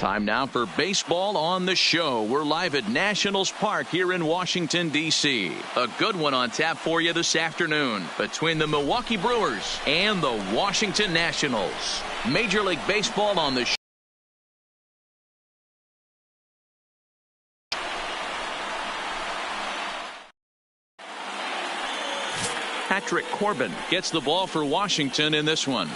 Time now for baseball on the show. We're live at Nationals Park here in Washington, D.C. A good one on tap for you this afternoon between the Milwaukee Brewers and the Washington Nationals. Major League Baseball on the show. Patrick Corbin gets the ball for Washington in this one.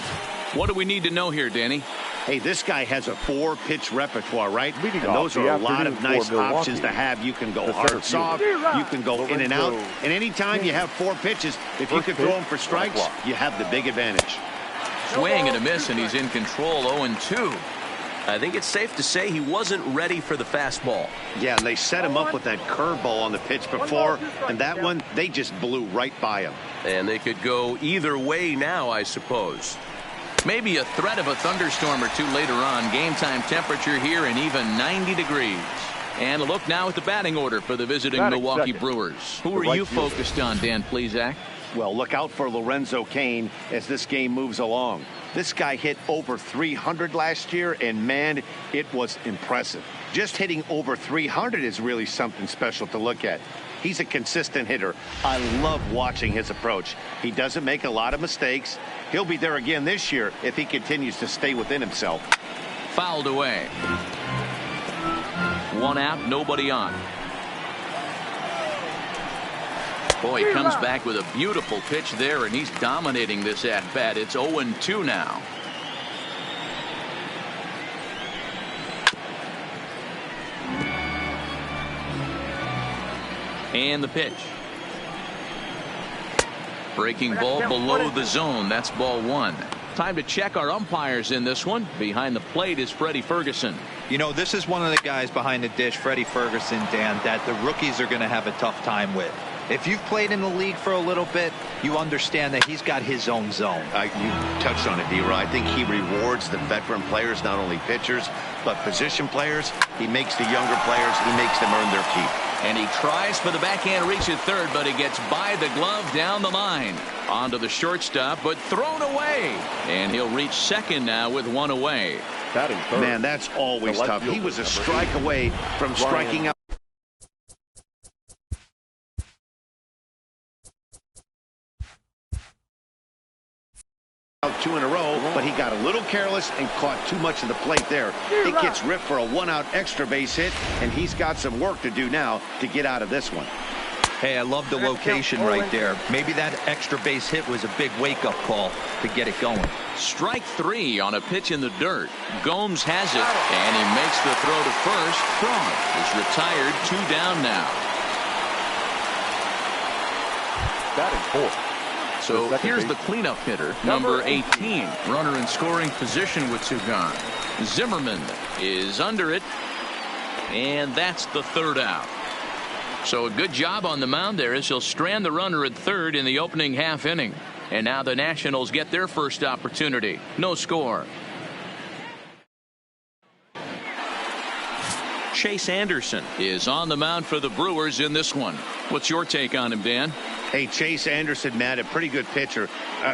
What do we need to know here, Danny? Hey, this guy has a 4-pitch repertoire, right? And those are a lot of nice options to have. You can go hard, soft. You can go in and out. And anytime you have 4 pitches, if you can throw them for strikes, you have the big advantage. Swing and a miss, and he's in control, 0-2. I think it's safe to say he wasn't ready for the fastball. Yeah, and they set him up with that curveball on the pitch before, and that one, they just blew right by him. And they could go either way now, I suppose. Maybe a threat of a thunderstorm or two later on. Game time temperature here and even 90 degrees. And a look now at the batting order for the visiting Milwaukee Brewers. Who are you focused on, Dan Plesac? Well, look out for Lorenzo Cain as this game moves along. This guy hit over 300 last year, and man, it was impressive. Just hitting over 300 is really something special to look at. He's a consistent hitter. I love watching his approach. He doesn't make a lot of mistakes. He'll be there again this year if he continues to stay within himself. Fouled away. 1 out, nobody on. Boy, he comes back with a beautiful pitch there, and he's dominating this at-bat. It's 0-2 now. And the pitch. Breaking ball below the zone. That's ball 1. Time to check our umpires in this one. Behind the plate is Freddie Ferguson. You know, this is one of the guys behind the dish, Freddie Ferguson, Dan, that the rookies are going to have a tough time with. If you've played in the league for a little bit, you understand that he's got his own zone. You touched on it, D-Roy. I think he rewards the veteran players, not only pitchers, but position players. He makes the younger players, he makes them earn their keep. And he tries for the backhand reach at third, but he gets by the glove down the line. Onto the shortstop, but thrown away. And he'll reach second now with 1 away. Man, that's always tough. He was a strike away from striking out. Two in a row, but he got a little careless and caught too much of the plate there. It gets ripped for a 1-out extra base hit, and he's got some work to do now to get out of this one. Hey, I love the location right there. Maybe that extra base hit was a big wake-up call to get it going. Strike 3 on a pitch in the dirt. Gomes has it, and he makes the throw to first. Braun is retired, 2 down now. Batting 4. So here's the cleanup hitter, number 18. Runner in scoring position with 2 gone. Zimmerman is under it, and that's the 3rd out. So a good job on the mound there as he'll strand the runner at third in the opening half inning. And now the Nationals get their first opportunity. No score. Chase Anderson is on the mound for the Brewers in this one. What's your take on him, Dan? Hey, Chase Anderson, man, a pretty good pitcher.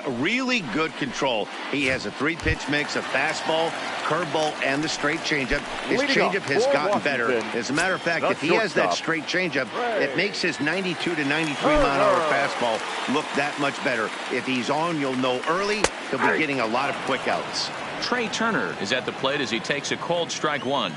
Really good control. He has a 3-pitch mix of fastball, curveball, and the straight changeup. His changeup has gotten better. As a matter of fact, if he has that straight changeup, it makes his 92 to 93 mile-an-hour fastball look that much better. If he's on, you'll know early. He'll be getting a lot of quick outs. Trey Turner is at the plate as he takes a cold strike 1.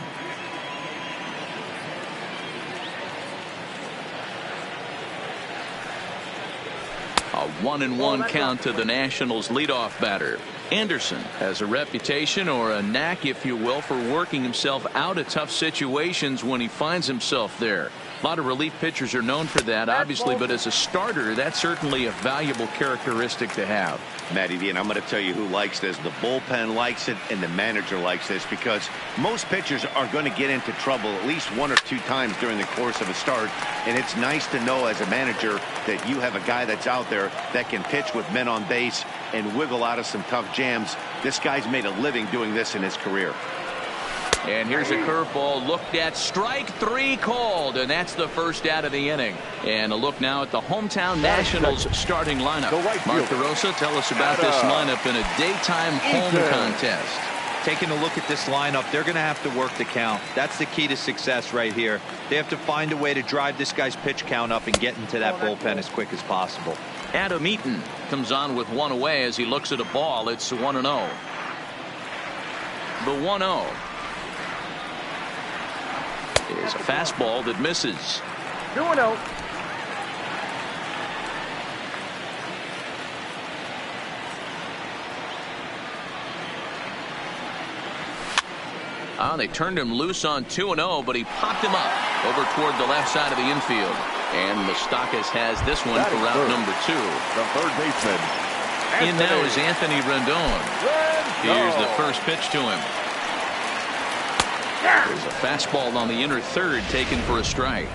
A 1-1 count to the Nationals leadoff batter. Anderson has a reputation, or a knack if you will, for working himself out of tough situations when he finds himself there. A lot of relief pitchers are known for that, obviously, but as a starter, that's certainly a valuable characteristic to have. Matty D, and I'm going to tell you who likes this. The bullpen likes it, and the manager likes this, because most pitchers are going to get into trouble at least 1 or 2 times during the course of a start, and it's nice to know as a manager that you have a guy that's out there that can pitch with men on base and wiggle out of some tough jams. This guy's made a living doing this in his career. And here's a curveball looked at, strike 3 called, and that's the first out of the inning. And a look now at the hometown Nationals starting lineup. Mark DeRosa, tell us about this lineup in a daytime home contest. Taking a look at this lineup, they're going to have to work the count. That's the key to success right here. They have to find a way to drive this guy's pitch count up and get into that bullpen as quick as possible. Adam Eaton comes on with one away as he looks at a ball. It's 1-0. The 1-0 is a fastball that misses. 2-0. They turned him loose on 2-0, but he popped him up over toward the left side of the infield. And Moustakas has this one for route number 2. The third baseman. In now is Anthony Rendon. Here's the first pitch to him. There's a fastball on the inner third taken for a strike.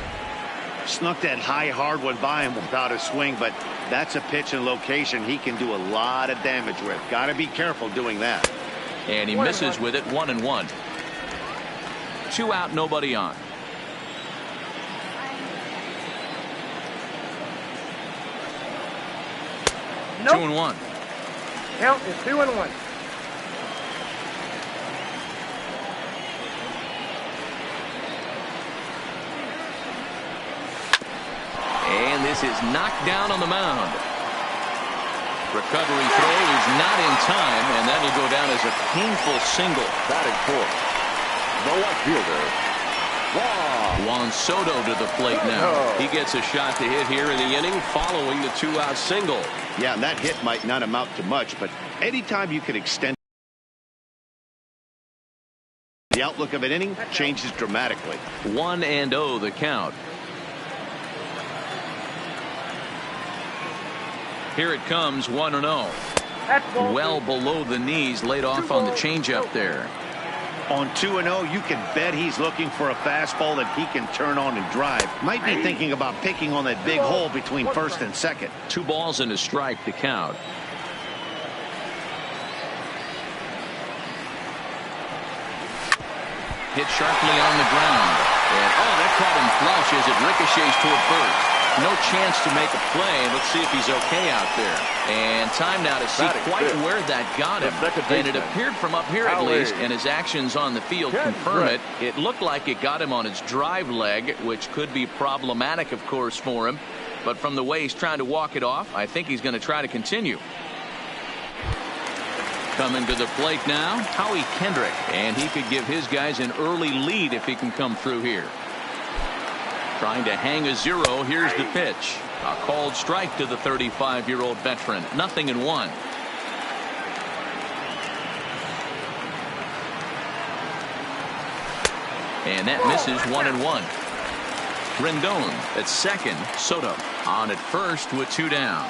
Snuck that high hard one by him without a swing, but that's a pitch and location he can do a lot of damage with. Got to be careful doing that. And he misses with it. 1-1. 2 out, nobody on. Nope. 2-1. Count is 2-1. And this is knocked down on the mound. Recovery throw is not in time, and that'll go down as a painful single. Batting fourth. The left fielder. Juan Soto to the plate now. He gets a shot to hit here in the inning following the 2-out single. Yeah, and that hit might not amount to much, but anytime you can extend the outlook of an inning, changes dramatically. 1-0 the count. Here it comes. 1-0. Well below the knees, laid off on the changeup there. On 2-0, you can bet he's looking for a fastball that he can turn on and drive. Might be thinking about picking on that big hole between first and second. 2 balls and a strike to count. Hit sharply on the ground. And, that caught him flush as it ricochets toward first. No chance to make a play. Let's see if he's okay out there. And time now to see quite where that got him. And it appeared from up here at least, and his actions on the field confirm it. It looked like it got him on his drive leg, which could be problematic, of course, for him. But from the way he's trying to walk it off, I think he's going to try to continue. Coming to the plate now, Howie Kendrick. And he could give his guys an early lead if he can come through here. Trying to hang a 0. Here's the pitch. A called strike to the 35-year-old veteran. 0-1. And that misses. 1-1. Rendon at second. Soto on at first with 2 down.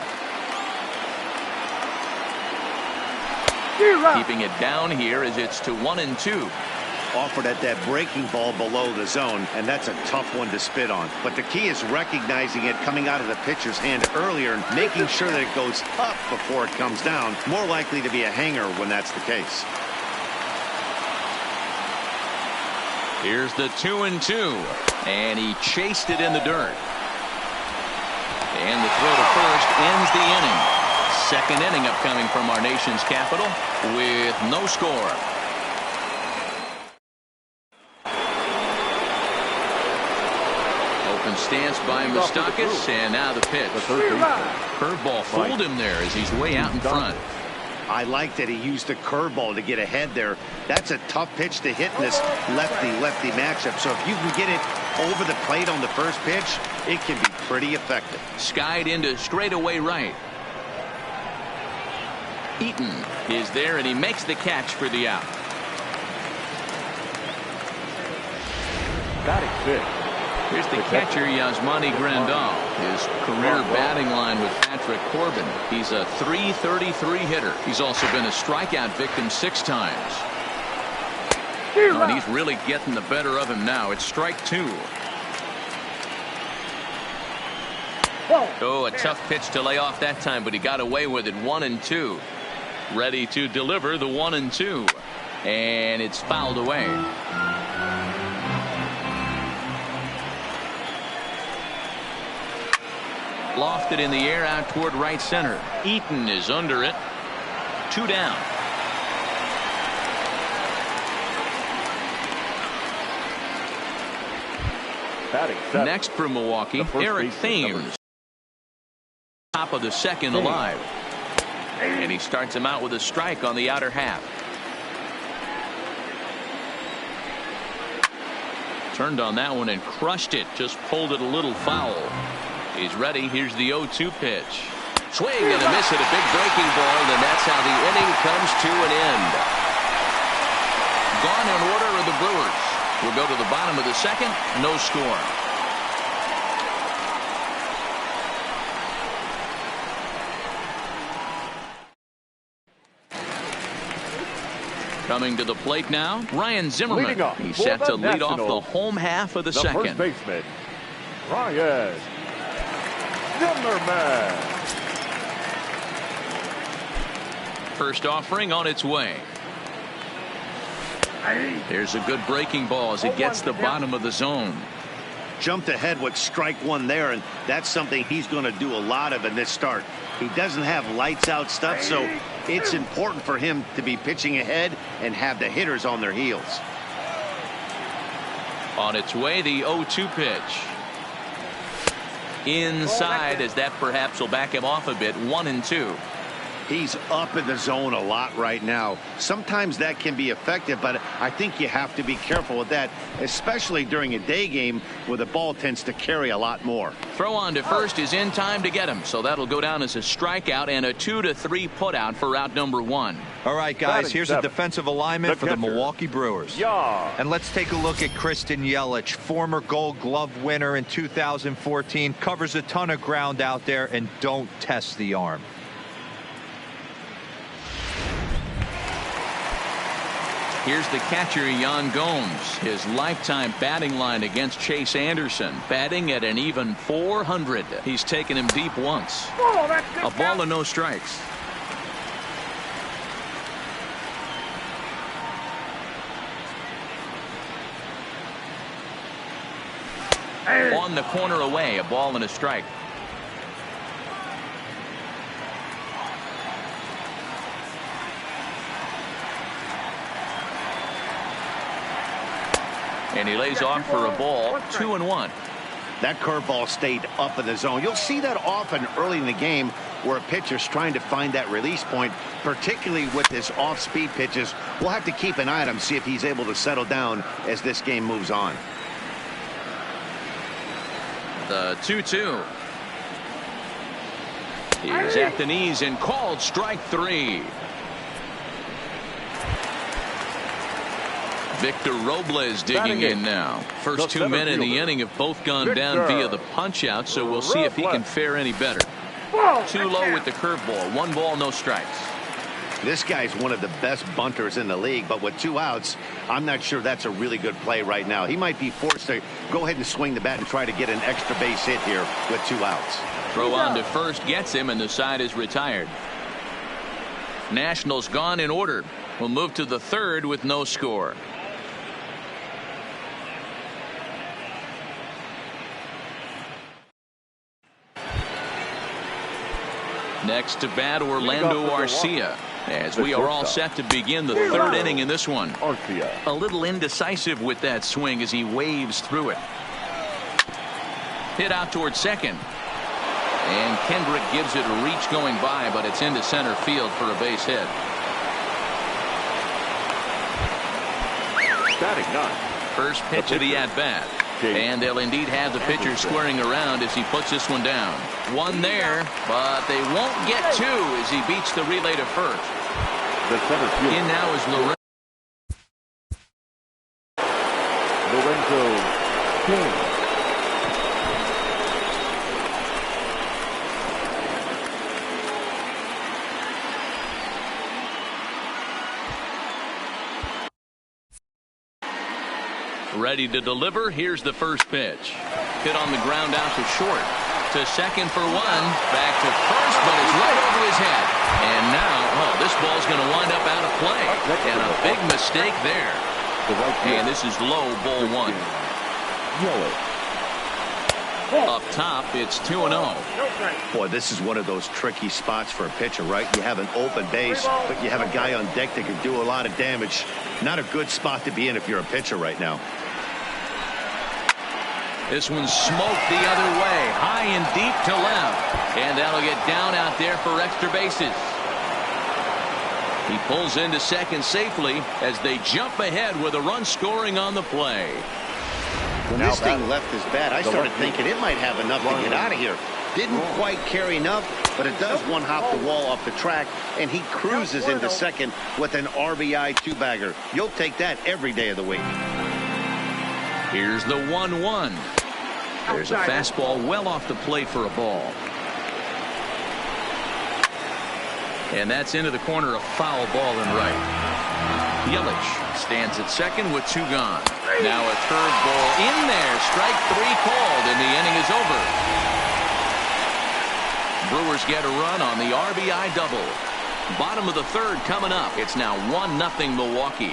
Keeping it down here as it's to 1-2. Offered at that breaking ball below the zone, and that's a tough one to spit on. But the key is recognizing it coming out of the pitcher's hand earlier and making sure that it goes up before it comes down. More likely to be a hanger when that's the case. Here's the 2-2, and he chased it in the dirt. And the throw to first ends the inning. Second inning upcoming from our nation's capital with no score. Stance by Moustakas, and now the pitch. Curveball fooled him there as he's way out in front. I like that he used the curveball to get ahead there. That's a tough pitch to hit in this lefty-lefty matchup. So if you can get it over the plate on the first pitch, it can be pretty effective. Skied into straightaway right. Eaton is there, and he makes the catch for the out. Batting fifth. Here's the catcher, Yasmani Grandal. His career batting line with Patrick Corbin. He's a .333 hitter. He's also been a strikeout victim 6 times. And he's really getting the better of him now. It's strike 2. Oh, a tough pitch to lay off that time, but he got away with it. 1-2. Ready to deliver the 1-2. And it's fouled away. Lofted in the air out toward right center. Eaton is under it. 2 down. Batting seventh. Next for Milwaukee, The first Eric baseman, Thames. Top of the second alive. And he starts him out with a strike on the outer half. Turned on that one and crushed it. Just pulled it a little foul. He's ready. Here's the 0-2 pitch. Swing and a miss at a big breaking ball, and that's how the inning comes to an end. Gone in order are the Brewers. We'll go to the bottom of the second. No score. Coming to the plate now, Ryan Zimmerman. He's set to lead off the home half of the second. First baseman, Ryan Zimmerman. First offering on its way. There's a good breaking ball as it gets the bottom of the zone. Jumped ahead with strike one there, and that's something he's going to do a lot of in this start. He doesn't have lights out stuff, so it's important for him to be pitching ahead and have the hitters on their heels. On its way, the 0-2 pitch. Inside, as that perhaps will back him off a bit. 1-2. He's up in the zone a lot right now. Sometimes that can be effective, but I think you have to be careful with that, especially during a day game where the ball tends to carry a lot more. Throw on to first is in time to get him, so that'll go down as a strikeout and a 2-3 putout for out number one. All right, guys, here's a defensive alignment for the Milwaukee Brewers. Yeah. And let's take a look at Kristen Yelich, former Gold Glove winner in 2014, covers a ton of ground out there, and don't test the arm. Here's the catcher, Yan Gomes. His lifetime batting line against Chase Anderson, batting at an even .400. He's taken him deep once. A ball and no strikes. On the corner away, a ball and a strike. And he lays off for a ball. 2-1. That curveball stayed up in the zone. You'll see that often early in the game where a pitcher's trying to find that release point, particularly with his off-speed pitches. We'll have to keep an eye on him, see if he's able to settle down as this game moves on. The 2-2. He's at the knees and called strike three. Victor Robles digging in now. First 2 men in the inning have both gone down via the punch out, so we'll see if he can fare any better. Too low with the curveball. 1 ball, no strikes. This guy's one of the best bunters in the league, but with 2 outs, I'm not sure that's a really good play right now. He might be forced to go ahead and swing the bat and try to get an extra base hit here with 2 outs. Throw on to first gets him, and the side is retired. Nationals gone in order. We'll move to the third with no score. Next to bat, Orlando Arcia, as we are all set to begin the third inning in this one. A little indecisive with that swing as he waves through it. Hit out towards second. And Kendrick gives it a reach going by, but it's into center field for a base hit. Batting 9. First pitch of the at-bat. And they'll indeed have the pitcher squaring around as he puts this one down. 1 there, but they won't get 2 as he beats the relay to first. The center field. In now is Lorenzo King. ready to deliver. Here's the first pitch. Hit on the ground out to short. To second for 1. Back to first, but it's right over his head. And now, this ball's going to wind up out of play. And a big mistake there. And this is low, ball 1. Up top, it's 2-0. Boy, this is one of those tricky spots for a pitcher, right? You have an open base, but you have a guy on deck that can do a lot of damage. Not a good spot to be in if you're a pitcher right now. This one's smoked the other way, high and deep to left, and that'll get down out there for extra bases. He pulls into second safely as they jump ahead with a run scoring on the play. When this thing left his bat, I started thinking it might have enough to get out of here. Didn't quite carry enough, but it does one hop the wall off the track, and he cruises into second with an RBI two-bagger. You'll take that every day of the week. Here's the 1-1. There's a fastball well off the plate for a ball. And that's into the corner, a foul ball and right. Yelich stands at second with 2 gone. Now a curveball in there. Strike 3 called, and the inning is over. Brewers get a run on the RBI double. Bottom of the 3rd coming up. It's now 1-0 Milwaukee.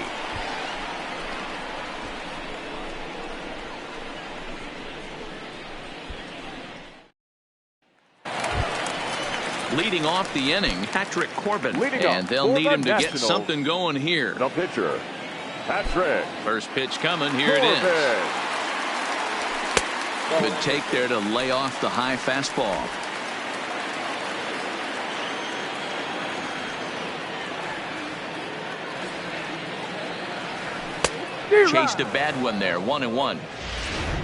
Leading off the inning, Patrick Corbin. And they'll need him to get something going here. The pitcher, Patrick. First pitch coming. Here it is. Good take there to lay off the high fastball. Chased a bad one there. 1-1.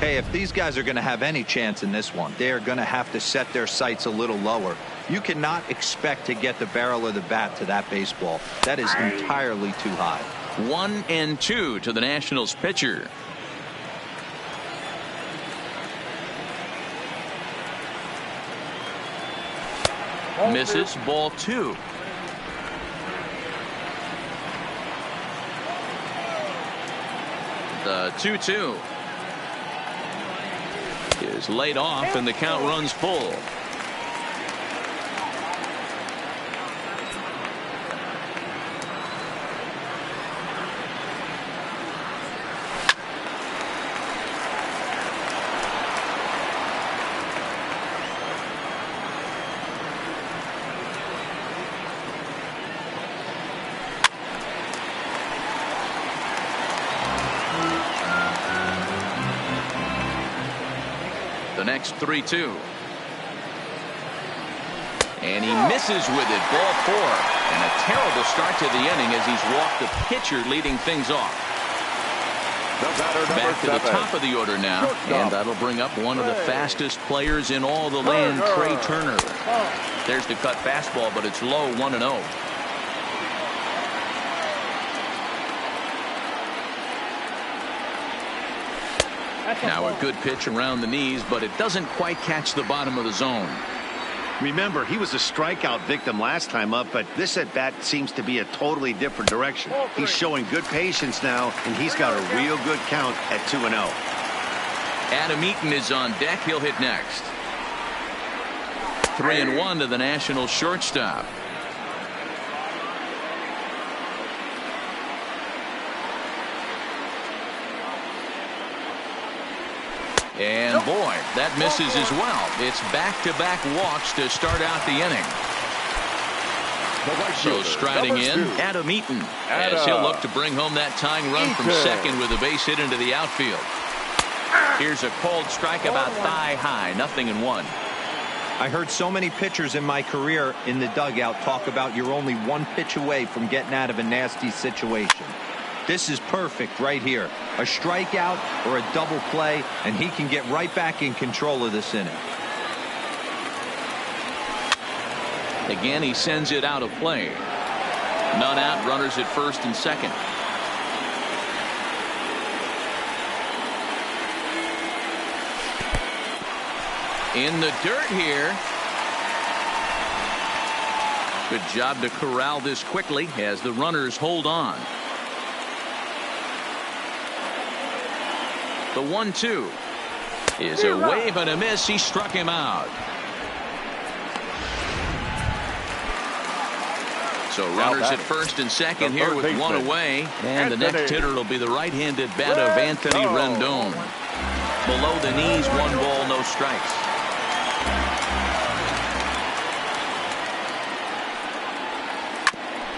Hey, if these guys are going to have any chance in this one, they are going to have to set their sights a little lower. You cannot expect to get the barrel of the bat to that baseball. That is entirely too high. 1-2 to the Nationals pitcher. Misses. Ball 2. The 2-2 is laid off, and the count runs full. Next 3-2. And he misses with it. Ball 4. And a terrible start to the inning as he's walked the pitcher leading things off. Back to the top of the order now. And that'll bring up one of the fastest players in all the land, Trey Turner. There's the cut fastball, but it's low. 1-0. Now a good pitch around the knees, but it doesn't quite catch the bottom of the zone. Remember, he was a strikeout victim last time up, but this at bat seems to be a totally different direction. He's showing good patience now, and he's got a real good count at 2-0. Adam Eaton is on deck. He'll hit next. 3-1 to the National shortstop. And boy, that misses as well. It's back-to-back walks to start out the inning. So striding in, Adam Eaton, as he'll look to bring home that tying run from second with a base hit into the outfield. Here's a cold strike about thigh high. 0-1. I heard so many pitchers in my career in the dugout talk about you're only 1 pitch away from getting out of a nasty situation. This is perfect right here. A strikeout or a double play, and he can get right back in control of this inning. Again, he sends it out of play. None out, runners at first and second. In the dirt here. Good job to corral this quickly as the runners hold on. The 1-2 is a wave and a miss. He struck him out. So runners at first and second here with 1 away. And the next hitter will be the right-handed bat of Anthony Rendon. Below the knees, 1 ball, no strikes.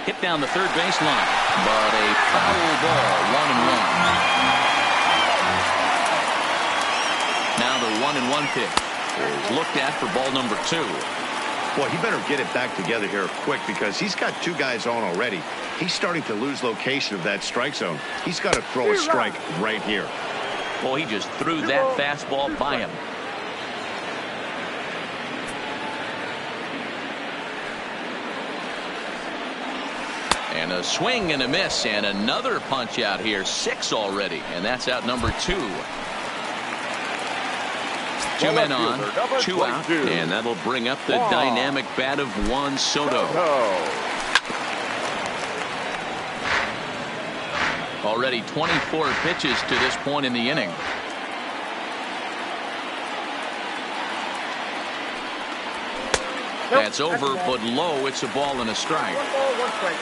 Hit down the third baseline, but a foul ball. 1-1. Now 1 pitch is looked at for ball number 2. Well, he better get it back together here quick because he's got 2 guys on already. He's starting to lose location of that strike zone. He's got to throw a strike right here. Well, he just threw that fastball by him. And a swing and a miss, and another punch out here. 6 already, and that's out number 2. 2 men on, 2 out, and that'll bring up the dynamic bat of Juan Soto. Already 24 pitches to this point in the inning. That's over, but low. It's a ball and a strike. 1 ball, 1 strike.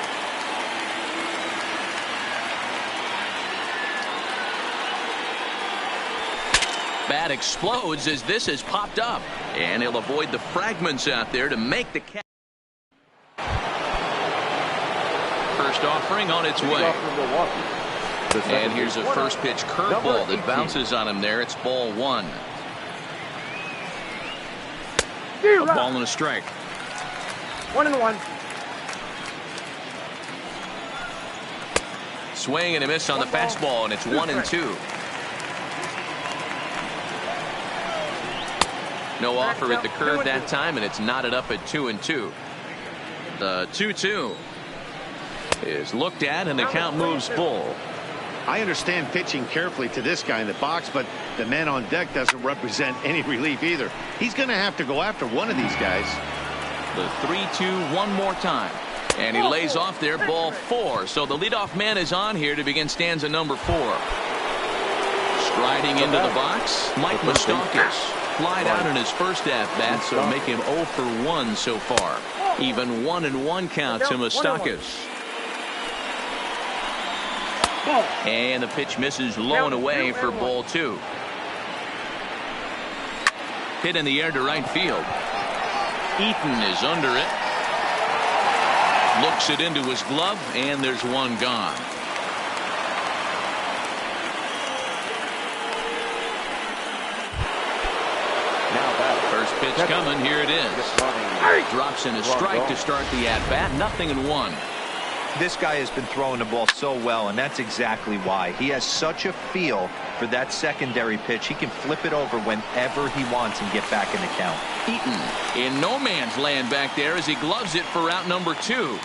Bat explodes as this has popped up, and he'll avoid the fragments out there to make the catch. First offering on its way. And here's a first pitch curveball that bounces on him there. It's ball 1. A ball and a strike. 1-1. Swing and a miss on the fastball, and it's 1-2. No offer at the curve that time, and it's knotted up at 2-2. The 2-2 is looked at, and the count moves full. I understand pitching carefully to this guy in the box, but the man on deck doesn't represent any relief either. He's going to have to go after one of these guys. The 3-2 one more time. And he lays off there, ball 4. So the leadoff man is on here to begin stanza number 4. Striding into the box, Mike Moustakas. Flied out in his first at-bat, so make him 0 for 1 so far. Even 1-1 count to Moustakas. And the pitch misses low and away for ball 2. Hit in the air to right field. Eaton is under it. Looks it into his glove, and there's one gone. First pitch coming. Here it is. Drops in a strike to start the at-bat. 0-1. This guy has been throwing the ball so well, and that's exactly why. He has such a feel for that secondary pitch. He can flip it over whenever he wants and get back in the count. Eaton in no man's land back there as he gloves it for out number 2.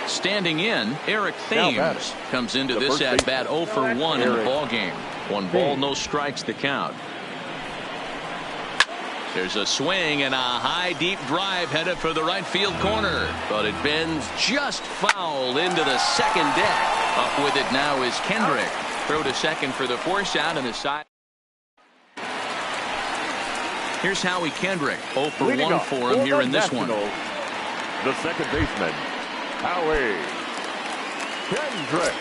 Standing in, Eric Thames comes into this at-bat 0 for 1 in the ballgame. 1 ball, no strikes the count. There's a swing and a high deep drive headed for the right field corner, but it bends just foul into the second deck. Up with it now is Kendrick. Throw to second for the force out, and the side. Here's Howie Kendrick. 0 for 1 for him here in this one. The second baseman, Howie Kendrick.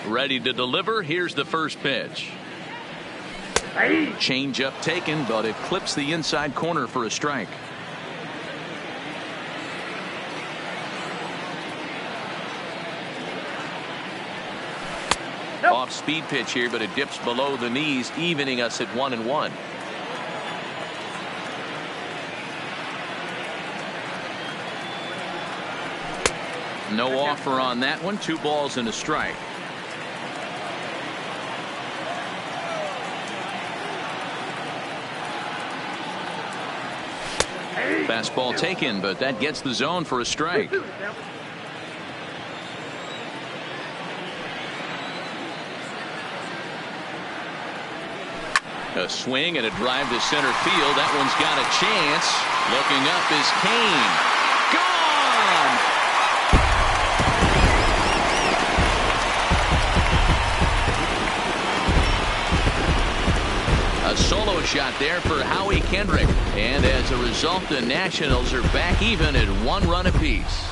Ready to deliver. Here's the first pitch. Change up taken, but it clips the inside corner for a strike. Off speed pitch here, but it dips below the knees, evening us at 1-1. No offer on that one. 2 balls and a strike. Fastball taken, but that gets the zone for a strike. A swing and a drive to center field. That one's got a chance. Looking up is Kane. Gone! A solo shot there for Howie Kendrick. And as a result, the Nationals are back even at 1 run apiece.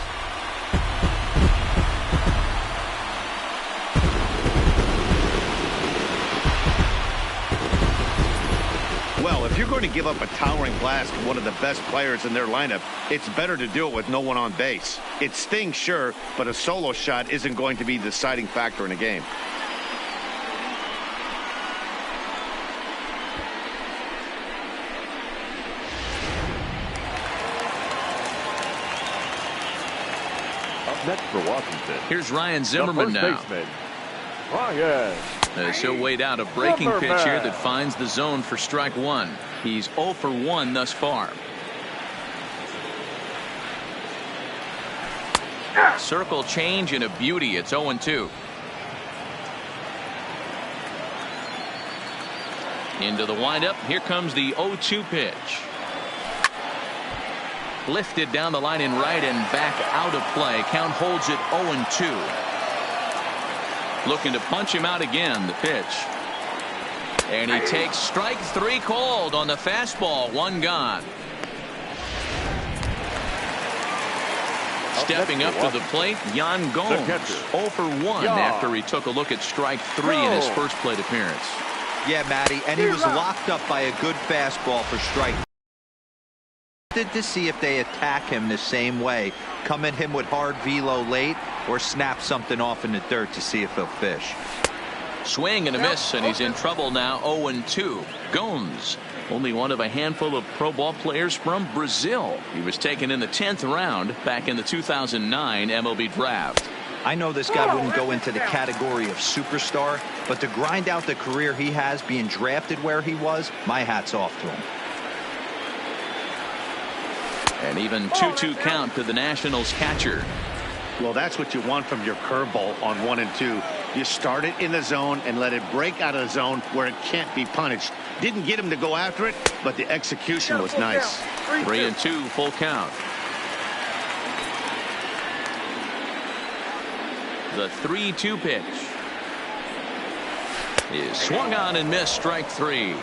Well, if you're going to give up a towering blast to one of the best players in their lineup, it's better to do it with no one on base. It stings, sure, but a solo shot isn't going to be the deciding factor in a game. Up next for Washington, Here's Ryan Zimmerman now. baseman, Ryan. As he'll wait out a breaking pitch here that finds the zone for strike one. He's 0 for 1 thus far. Circle change and a beauty. It's 0-2. Into the windup. Here comes the 0-2 pitch. Lifted down the line in right and back out of play. Count holds it 0-2. Looking to punch him out again. The pitch. And he takes strike three called on the fastball. One gone. Stepping up to the plate, Yan Gomes. 0 for 1 after he took a look at strike three in his first plate appearance. Yeah, Matty, and he was locked up by a good fastball for strike. To see if they attack him the same way, come at him with hard velo late, or snap something off in the dirt to see if he'll fish. Swing and a miss, and he's in trouble now. 0-2. Gomes, only one of a handful of pro ball players from Brazil. He was taken in the 10th round back in the 2009 MLB draft. I know this guy wouldn't go into the category of superstar, but to grind out the career he has being drafted where he was, my hat's off to him. And even 2-2 count to the Nationals catcher. Well, that's what you want from your curveball on 1 and 2. You start it in the zone and let it break out of the zone where it can't be punished. Didn't get him to go after it, but the execution was nice. 3-2 full count. The 3-2 pitch is swung on and missed. Strike three.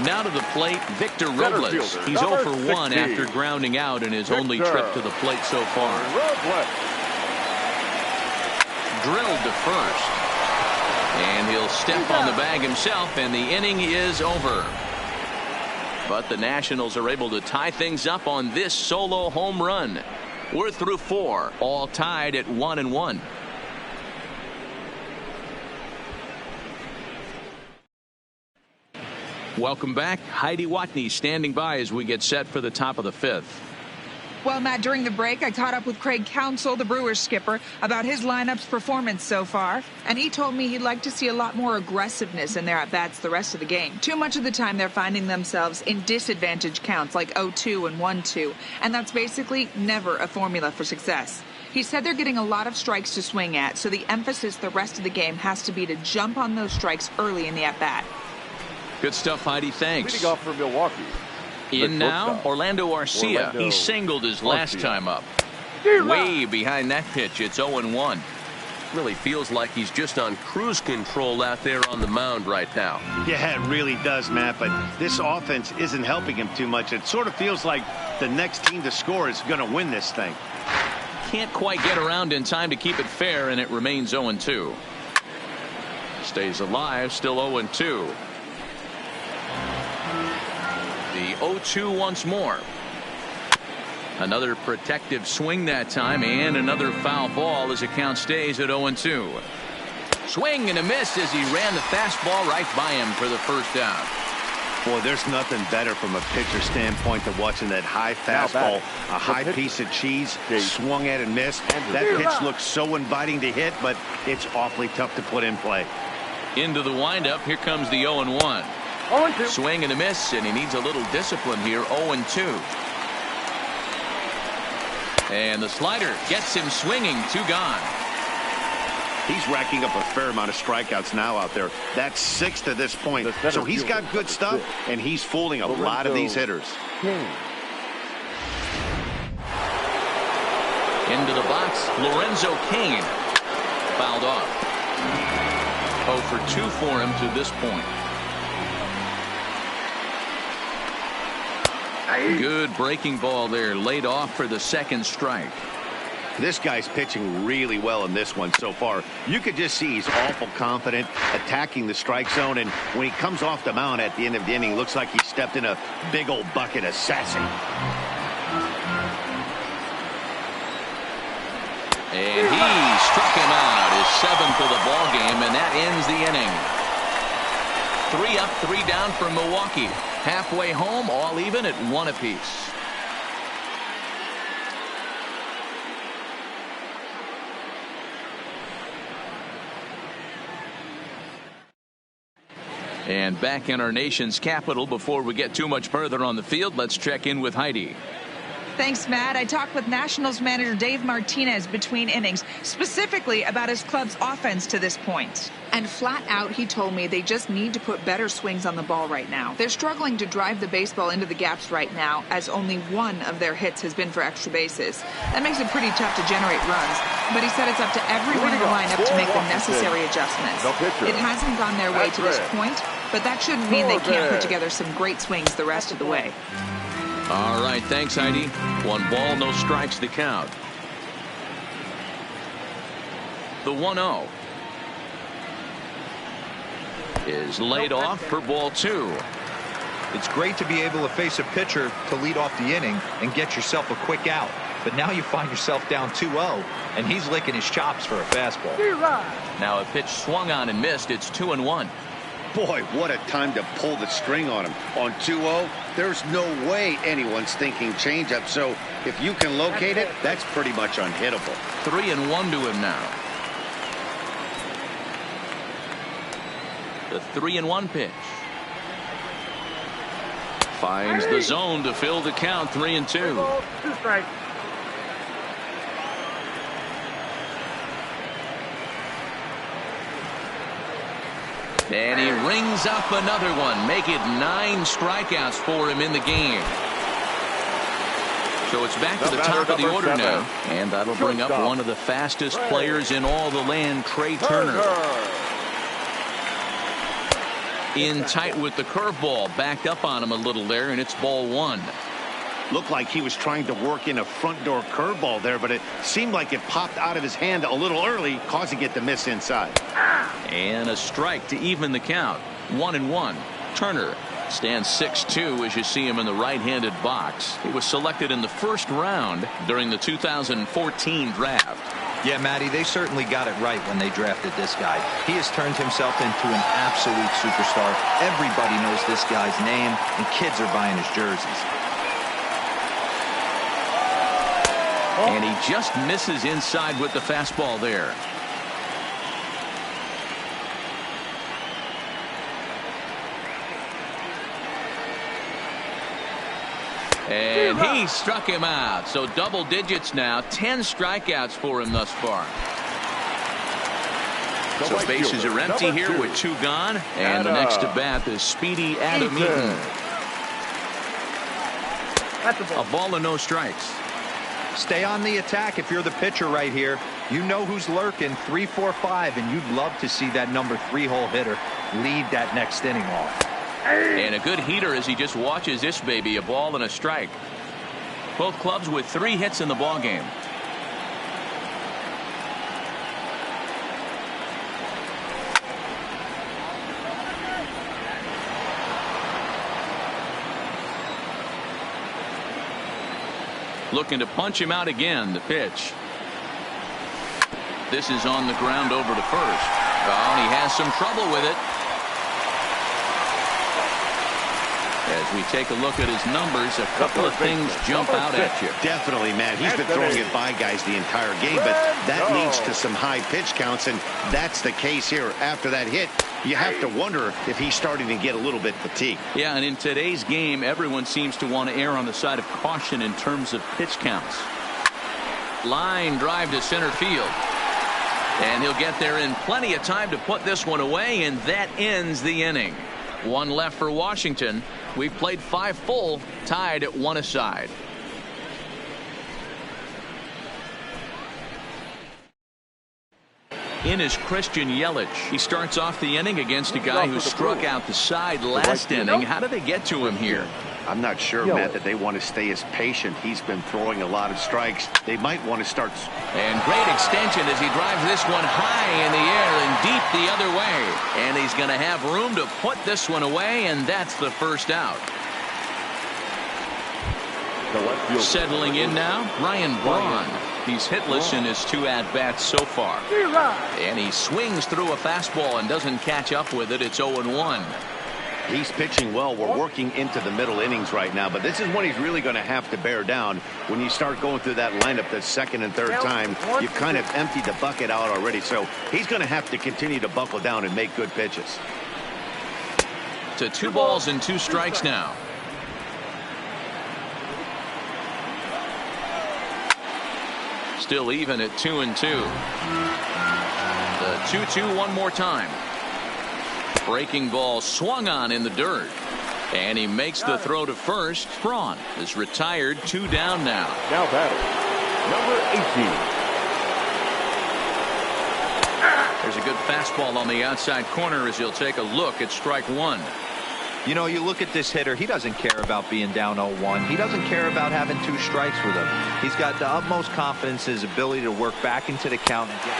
Now to the plate, Victor Robles. He's 0 for 1 after grounding out in his only trip to the plate so far. Drilled to first. And he'll step on the bag himself, and the inning is over. But the Nationals are able to tie things up on this solo home run. We're through 4, all tied at 1-1. Welcome back. Heidi Watney standing by as we get set for the top of the 5th. Well, Matt, during the break, I caught up with Craig Counsell, the Brewers skipper, about his lineup's performance so far. And he told me he'd like to see a lot more aggressiveness in their at-bats the rest of the game. Too much of the time, they're finding themselves in disadvantage counts like 0-2 and 1-2. And that's basically never a formula for success. He said they're getting a lot of strikes to swing at, so the emphasis the rest of the game has to be to jump on those strikes early in the at-bat. Good stuff, Heidi. Thanks. Leading off for Milwaukee. In now, Orlando Arcia. He singled his last time up. Way behind that pitch. It's 0-1. Really feels like he's just on cruise control out there on the mound right now. Yeah, it really does, Matt, but this offense isn't helping him too much. It sort of feels like the next team to score is going to win this thing. Can't quite get around in time to keep it fair, and it remains 0-2. Stays alive, still 0-2. The 0-2 once more. Another protective swing that time, and another foul ball as the count stays at 0-2. Swing and a miss as he ran the fastball right by him for the first out. Boy, there's nothing better from a pitcher standpoint than watching that high fastball, a high piece of cheese, swung at and missed. That pitch looks so inviting to hit, but it's awfully tough to put in play. Into the windup, here comes the 0-1. Swing and a miss, and he needs a little discipline here. 0-2. And the slider gets him swinging. 2 gone. He's racking up a fair amount of strikeouts now out there. That's 6 to this point. So he's got good stuff, and he's fooling a lot of these hitters. Into the box, Lorenzo Cain. Fouled off. 0 for 2 for him to this point. Good breaking ball there, laid off for the second strike. This guy's pitching really well in this one so far. You could just see he's awful confident attacking the strike zone, and when he comes off the mound at the end of the inning, looks like he stepped in a big old bucket of sassy. And he struck him out, his 7th of the ball game, and that ends the inning. 3 up, 3 down for Milwaukee. Halfway home, all even at 1 apiece. And back in our nation's capital, before we get too much further on the field, let's check in with Heidi. Thanks, Matt. I talked with Nationals manager Dave Martinez between innings, specifically about his club's offense to this point. And flat out, he told me they just need to put better swings on the ball right now. They're struggling to drive the baseball into the gaps right now, as only 1 of their hits has been for extra bases. That makes it pretty tough to generate runs, but he said it's up to everyone in the lineup to make the necessary adjustments. It hasn't gone their way to this point, but that shouldn't mean they can't put together some great swings the rest of the way. All right, thanks, Heidi. 1 ball, no strikes, the count. The 1-0 is laid off for ball 2. It's great to be able to face a pitcher to lead off the inning and get yourself a quick out. But now you find yourself down 2-0, and he's licking his chops for a fastball. Now a pitch swung on and missed. It's 2-1. Boy, what a time to pull the string on him. On 2-0, there's no way anyone's thinking changeup. So if you can locate it, that's pretty much unhittable. 3-1 to him now. The 3-1 pitch. Finds the zone to fill the count. 3-2. 2 strikes. And he rings up another one. Make it 9 strikeouts for him in the game. So it's back to the top of the order now. And that'll bring up one of the fastest players in all the land, Trey Turner. In tight with the curveball. Backed up on him a little there, and it's ball 1. Looked like he was trying to work in a front door curveball there, but it seemed like it popped out of his hand a little early, causing it to miss inside. And a strike to even the count. 1-1. Turner stands 6'2" as you see him in the right-handed box. He was selected in the 1st round during the 2014 draft. Yeah, Matty, they certainly got it right when they drafted this guy. He has turned himself into an absolute superstar. Everybody knows this guy's name, and kids are buying his jerseys. And he just misses inside with the fastball there. And he struck him out. So double digits now. 10 strikeouts for him thus far. So bases are empty here with 2 gone. And the next to bat is speedy Adam Eaton. A ball and no strikes. Stay on the attack if you're the pitcher right here. You know who's lurking. 3, 4, 5, and you'd love to see that number 3-hole hitter lead that next inning off. And a good heater as he just watches this baby. A ball and a strike. Both clubs with 3 hits in the ball game. Looking to punch him out again. The pitch. This is on the ground over to first. Oh, and he has some trouble with it. As we take a look at his numbers, a couple of things jump out at you. Definitely, man. He's been throwing it by guys the entire game, but that leads to some high pitch counts, and that's the case here. After that hit, you have to wonder if he's starting to get a little bit fatigued. Yeah, and in today's game, everyone seems to want to err on the side of caution in terms of pitch counts. Line drive to center field. And he'll get there in plenty of time to put this one away, and that ends the inning. 1 left for Washington. We've played 5 full, tied at 1 aside. In is Christian Yelich. He starts off the inning against a guy who struck out the side last inning. How did they get to him here? I'm not sure, Matt, that they want to stay as patient. He's been throwing a lot of strikes. They might want to start. And great extension as he drives this one high in the air and deep the other way. And he's going to have room to put this one away, and that's the first out. Settling in now, Ryan Braun. He's hitless in his 2 at-bats so far. And he swings through a fastball and doesn't catch up with it. It's 0-1. He's pitching well. We're working into the middle innings right now, but this is when he's really going to have to bear down. When you start going through that lineup the second and third time, you've kind of emptied the bucket out already. So he's going to have to continue to buckle down and make good pitches. To 2 balls and 2 strikes now. Still even at 2-2. The 2-2 one more time. Breaking ball swung on in the dirt. And he makes the throw to first. Braun is retired. 2 down now. Now batting, number 18. There's a good fastball on the outside corner as he'll take a look at strike 1. You know, you look at this hitter, he doesn't care about being down 0-1. He doesn't care about having 2 strikes with him. He's got the utmost confidence in his ability to work back into the count. And swing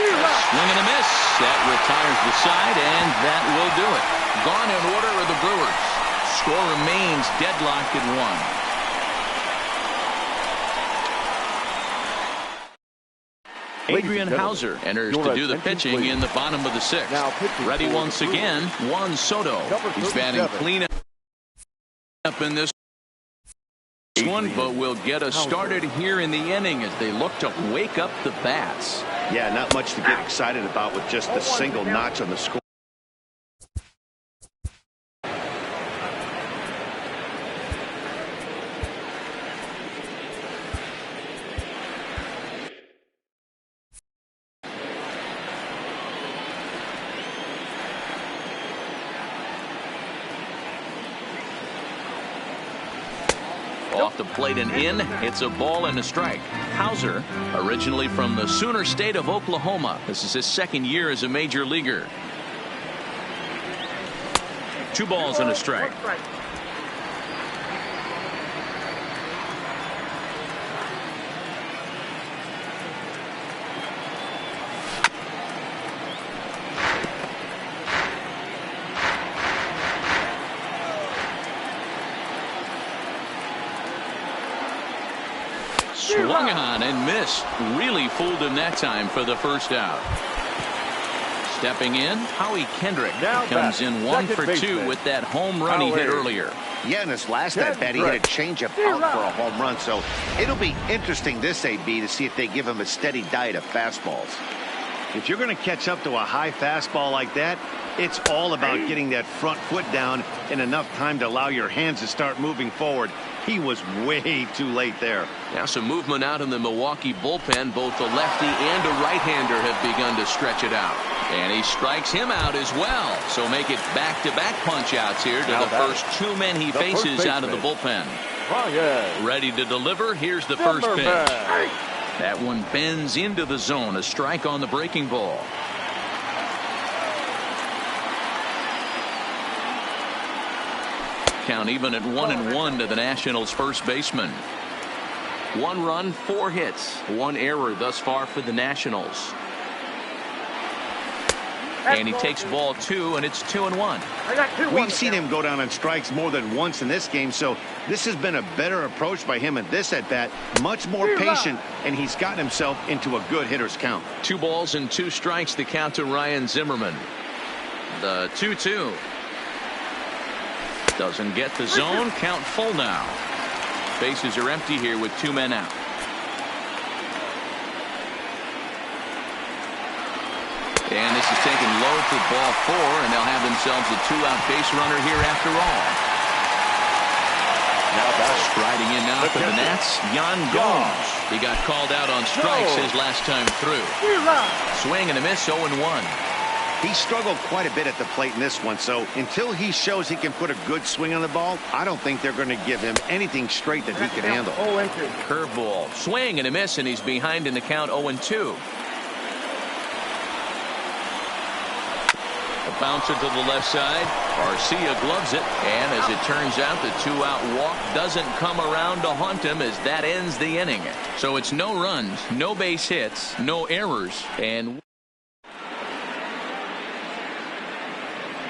and a miss. That retires the side, and that will do it. Gone in order are the Brewers. Score remains deadlocked at 1. Adrian Hauser enters to do the pitching in the bottom of the 6th. Ready once again, Juan Soto. He's batting clean up in this one, but we'll get us started here in the inning as they look to wake up the bats. Yeah, not much to get excited about with just a single notch on the score. Off the plate and in. It's a ball and a strike. Hauser, originally from the Sooner State of Oklahoma. This is his 2nd year as a major leaguer. 2 balls and a strike. Swung on and missed. Really fooled him that time for the first out. Stepping in, Howie Kendrick comes in 1 for 2 with that home run he hit earlier. Yeah, in his last at bat, he hit a changeup out for a home run. So it'll be interesting this AB to see if they give him a steady diet of fastballs. If you're going to catch up to a high fastball like that, it's all about getting that front foot down in enough time to allow your hands to start moving forward. He was way too late there. Now some movement out in the Milwaukee bullpen. Both the lefty and a right-hander have begun to stretch it out. And he strikes him out as well. So make it back-to-back punch-outs here to the first 2 men he faces out of the bullpen. Ready to deliver. Here's the first pitch. That one bends into the zone. A strike on the breaking ball. Count even at 1-1 to the Nationals' first baseman. 1 run, 4 hits, 1 error thus far for the Nationals. And he takes ball 2, and it's 2-1. We've seen him go down on strikes more than once in this game, so this has been a better approach by him at this at bat. Much more patient, and he's gotten himself into a good hitter's count. 2 balls and 2 strikes, the count to Ryan Zimmerman. The 2-2. Doesn't get the zone. Count full now. Bases are empty here with 2 men out. And this is taken low for ball 4, and they'll have themselves a 2-out base runner here after all. Striding in now for the Nats, Yan Gomes. He got called out on strikes his last time through. Swing and a miss, 0-1. He struggled quite a bit at the plate in this one, so until he shows he can put a good swing on the ball, I don't think they're going to give him anything straight that he can handle. Curveball, swing and a miss, and he's behind in the count 0-2. Bouncer to the left side. Garcia gloves it. And as it turns out, the 2-out walk doesn't come around to haunt him as that ends the inning. So it's no runs, no base hits, no errors, and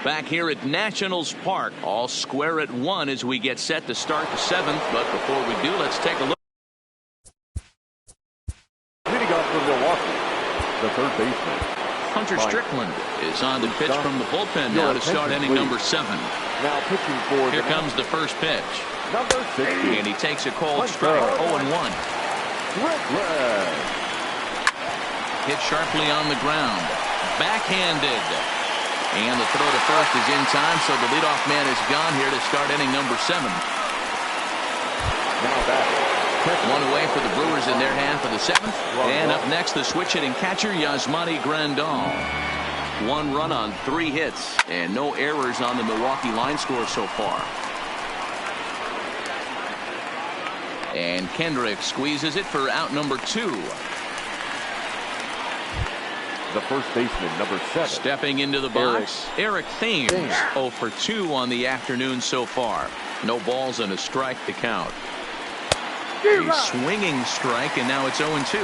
back here at Nationals Park, all square at 1 as we get set to start the 7th. But before we do, let's take a look. Leading off from Milwaukee, the third baseman, Hunter Strickland is on the pitch from the bullpen now to start inning number 7. Now pitching for Here comes the first pitch. number 60. And he takes a cold strike, 0-1. Strickland. Hit sharply on the ground. Backhanded. And the throw to first is in time, so the leadoff man is gone here to start inning number 7. Now back. One away for the Brewers in their hand for the 7th. And up next, the switch-hitting catcher, Yasmani Grandal. 1 run on 3 hits, and no errors on the Milwaukee line score so far. And Kendrick squeezes it for out number 2. The first baseman, number 7. Stepping into the box, Eric Thames, 0 for 2 on the afternoon so far. No balls and a strike to count. A swinging strike, and now it's 0-2.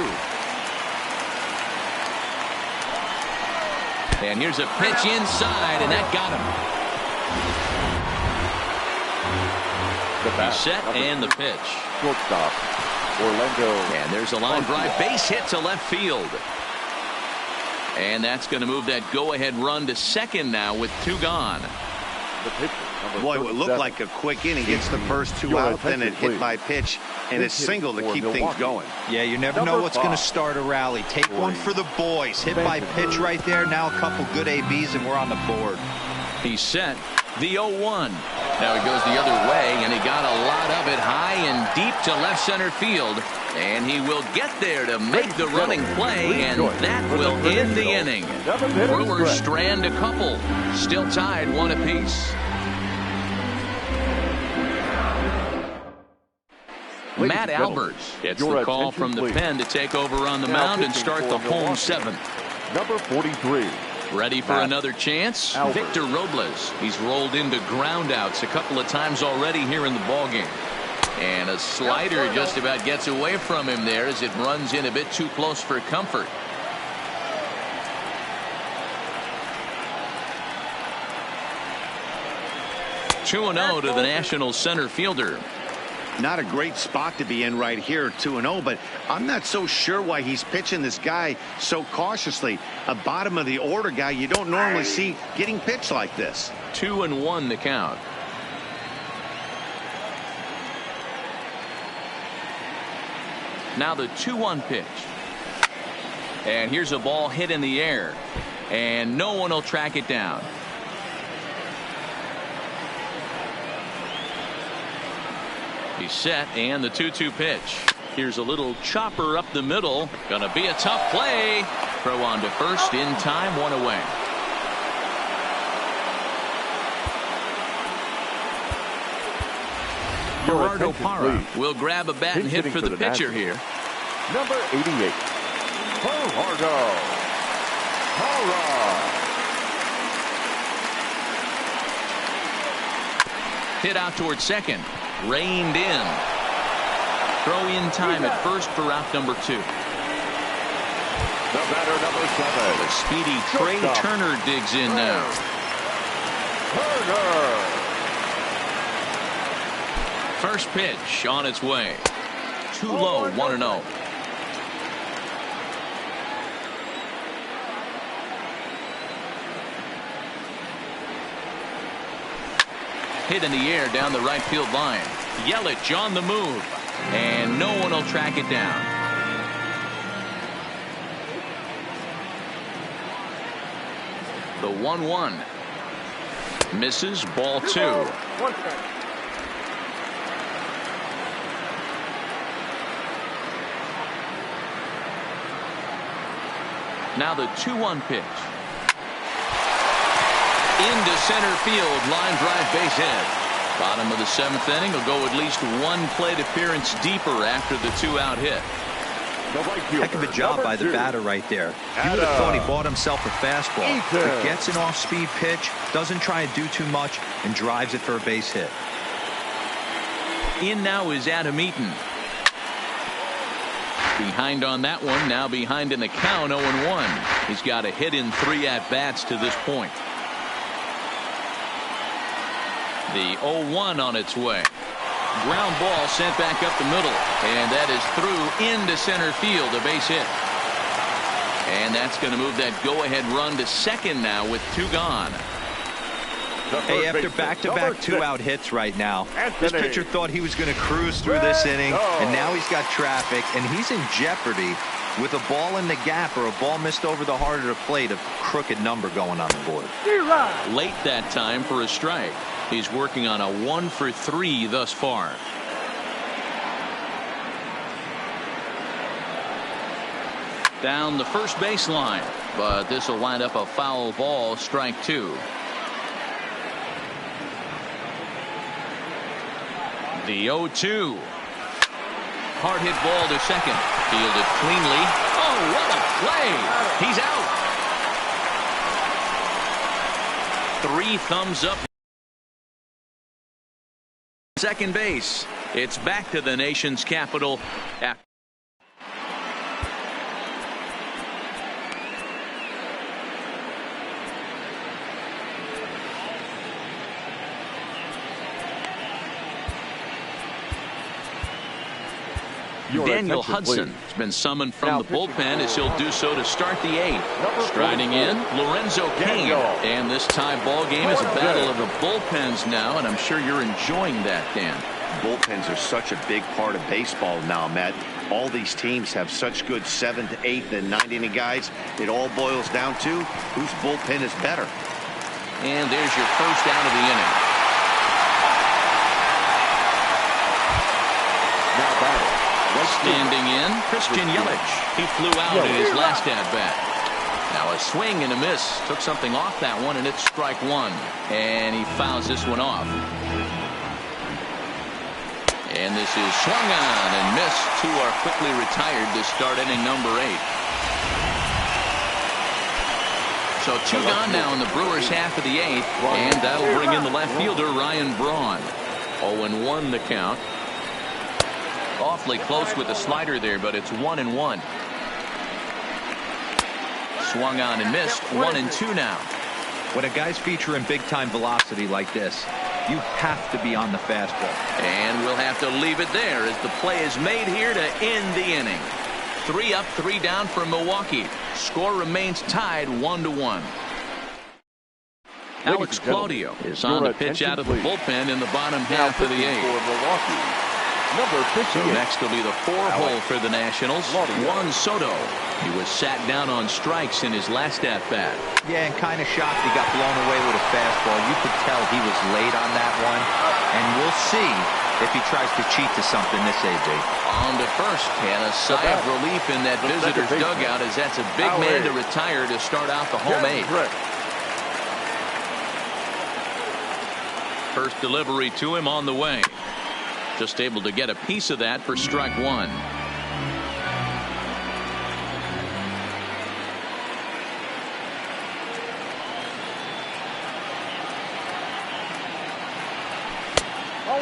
And here's a pitch inside, and that got him. He's set, and the pitch. Shortstop, Orlando. And there's a line drive, base hit to left field. And that's going to move that go-ahead run to second now with 2 gone. The pitcher, number Boy, it would look 37. like a quick inning. Gets the first 2 Your out, then attention, it hit please. by pitch, and a single to keep things going. Yeah, you never Number know what's going to 5. start a rally. Take one for the boys. Hit by pitch right there. Now a couple good ABs, and we're on the board. He's set. The 0-1. Now he goes the other way, and he got a lot of it high and deep to left center field. And he will get there to make the running play, and that will end the inning. Brewers strand a couple. Still tied 1 apiece. Matt Alberts gets the call from the pen to take over on the mound and start the home 7th. Number 43. Ready for another chance? Albert. Victor Robles. He's rolled into groundouts a couple of times already here in the ballgame. And a slider just about gets away from him there as it runs in a bit too close for comfort. Two 2-0 to the Nationals center fielder. Not a great spot to be in right here, 2-0, but I'm not so sure why he's pitching this guy so cautiously. A bottom of the order guy you don't normally see getting pitched like this. 2-1 the count. Now the 2-1 pitch. And here's a ball hit in the air. And no one will track it down. He's set, and the 2-2 pitch. Here's a little chopper up the middle. Gonna be a tough play. Throw on to first in time, 1 away. Gerardo Parra will grab a bat and hit for the pitcher here. Number 88. Gerardo Parra. Hit out towards second. Reined in. Throw in time at first for out number 2. The batter, number 7. The speedy Trey Turner digs in now. Turner. First pitch on its way. Too low, 1-0. Hit in the air down the right field line. Yelich on the move. And no one will track it down. The 1-1. Misses, ball 2. 1 strike. Now the 2-1 pitch. Into center field, line drive, base hit. Bottom of the 7th inning will go at least 1 plate appearance deeper after the 2-out hit. The right fielder, Heck of a job by the #2. batter right there. You would have thought he bought himself a fastball, but gets an off-speed pitch, doesn't try to do too much, and drives it for a base hit. In now is Adam Eaton. Behind on that one, now behind in the count, 0-1. He's got a hit in 3 at-bats to this point. The 0-1 on its way. Ground ball sent back up the middle, and that is through into center field, a base hit. And that's going to move that go-ahead run to second now with 2 gone. Hey, after back-to-back 2-out hits right now, this pitcher thought he was going to cruise through this inning, and now he's got traffic, and he's in jeopardy with a ball in the gap or a ball missed over the heart of the plate, a crooked number going on the board. Late that time for a strike. He's working on a 1 for 3 thus far. Down the first baseline, but this will wind up a foul ball, strike 2. The 0-2. Hard hit ball to second. Fielded cleanly. Oh, what a play! He's out. 3 thumbs up. Second base. It's back to the nation's capital. Daniel Hudson has been summoned from the bullpen as he'll do so to start the 8th. Striding in, Lorenzo Cain. And this tie ball game is a battle of the bullpens now, and I'm sure you're enjoying that, Dan. Bullpens are such a big part of baseball now, Matt. All these teams have such good 7th, 8th, and 9th inning guys. It all boils down to whose bullpen is better. And there's your first out of the inning. Now batting. Standing in, Christian Yelich. He flew out in his last at-bat. Now a swing and a miss. Took something off that one, and it's strike 1. And he fouls this one off. And this is swung on and missed. 2 are quickly retired to start inning number 8. So 2 gone now in the Brewers' half of the 8th. And that'll bring in the left fielder, Ryan Braun. 0-1 the count. Awfully close with the slider there, but it's 1-1. Swung on and missed. 1-2 now. When a guy's featuring big-time velocity like this, you have to be on the fastball. And we'll have to leave it there as the play is made here to end the inning. 3 up, 3 down for Milwaukee. Score remains tied 1-1. Alex Claudio is on the pitch out of the bullpen in the bottom half of the 8th. So next will be the 4-hole for the Nationals, Juan Soto. He was sat down on strikes in his last at-bat. Yeah, and kind of shocked he got blown away with a fastball. You could tell he was late on that one. And we'll see if he tries to cheat to something this AJ. On to first, and a sigh of relief in that visitor's dugout as that's a big man to retire to start out the home 8th. First delivery to him on the way. Just able to get a piece of that for strike 1.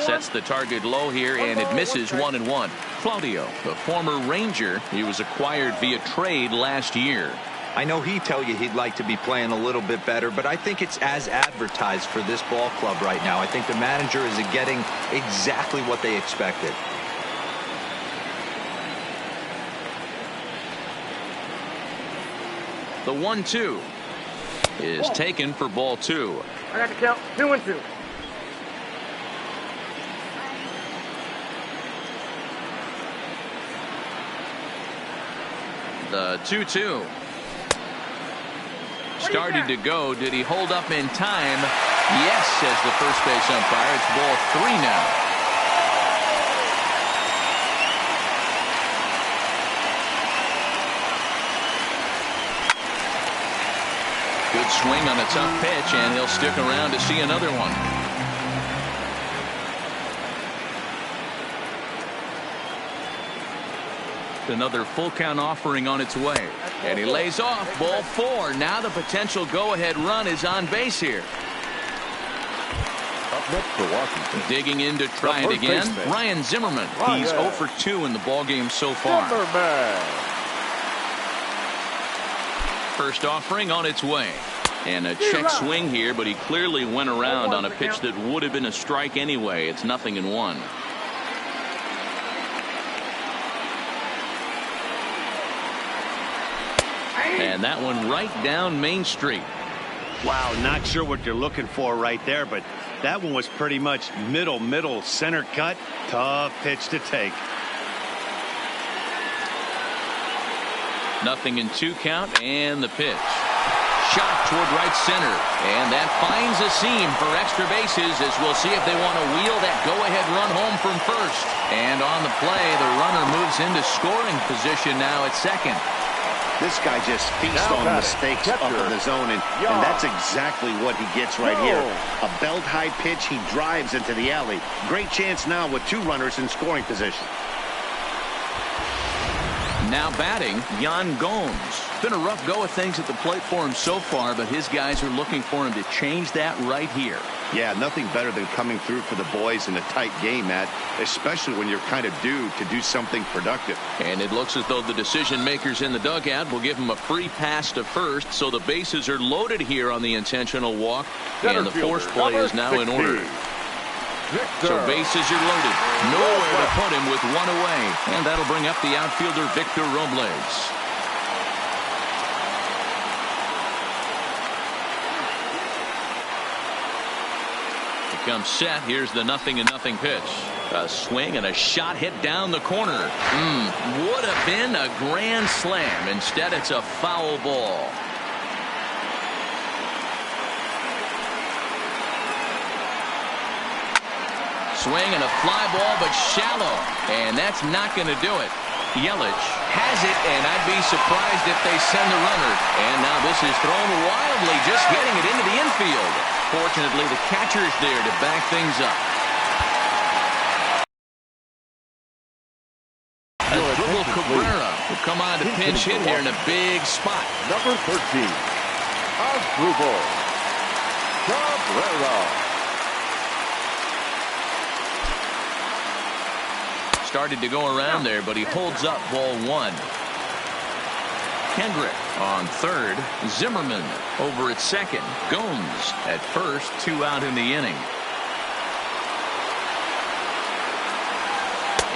Sets the target low here, and it misses. 1-1. Claudio, the former Ranger, he was acquired via trade last year. I know he'd tell you he'd like to be playing a little bit better, but I think it's as advertised for this ball club right now. I think the manager is getting exactly what they expected. The 1-2 is taken for ball 2. I got to count. 2-1-2. The 2-2. Started to go. Did he hold up in time? Yes, says the first base umpire. It's ball 3 now. Good swing on a tough pitch, and he'll stick around to see another one. Another full count offering on its way. And he lays off ball 4. Now the potential go-ahead run is on base here. Up next for Washington. Digging in to try it again. Ryan Zimmerman. He's 0 for 2 in the ballgame so far. First offering on its way. And a check swing here, but he clearly went around on a pitch that would have been a strike anyway. It's 0-1. And that one right down Main Street. Wow, not sure what you're looking for right there, but that one was pretty much middle center cut. Tough pitch to take. 0-2 count, and the pitch. Shot toward right center, and that finds a seam for extra bases, as we'll see if they want to wheel that go-ahead run home from first. And on the play, the runner moves into scoring position now at second. This guy just feasts on mistakes up in the zone, and that's exactly what he gets right here. A belt-high pitch, he drives into the alley. Great chance now with 2 runners in scoring position. Now batting, Yan Gomes. Been a rough go of things at the plate for him so far, but his guys are looking for him to change that right here. Yeah, nothing better than coming through for the boys in a tight game, Matt, especially when you're kind of due to do something productive. And it looks as though the decision makers in the dugout will give him a free pass to first, so the bases are loaded here on the intentional walk, and the force play is now in order. So bases are loaded. Nowhere to put him with 1 away. And that'll bring up the outfielder Victor Robles. Comes set. Here's the 0-0 pitch. A swing and a shot hit down the corner. Would have been a grand slam. Instead, it's a foul ball. Swing and a fly ball, but shallow. And that's not going to do it. Yelich has it, and I'd be surprised if they send the runner. And now this is thrown wildly, just getting it into the infield. Fortunately, the catcher is there to back things up. Asdrubal Cabrera will come on to pinch hit here in a big spot. Number 13, Asdrubal Cabrera. Started to go around there, but he holds up ball 1. Kendrick on third. Zimmerman over at second. Gomes at first. 2 out in the inning.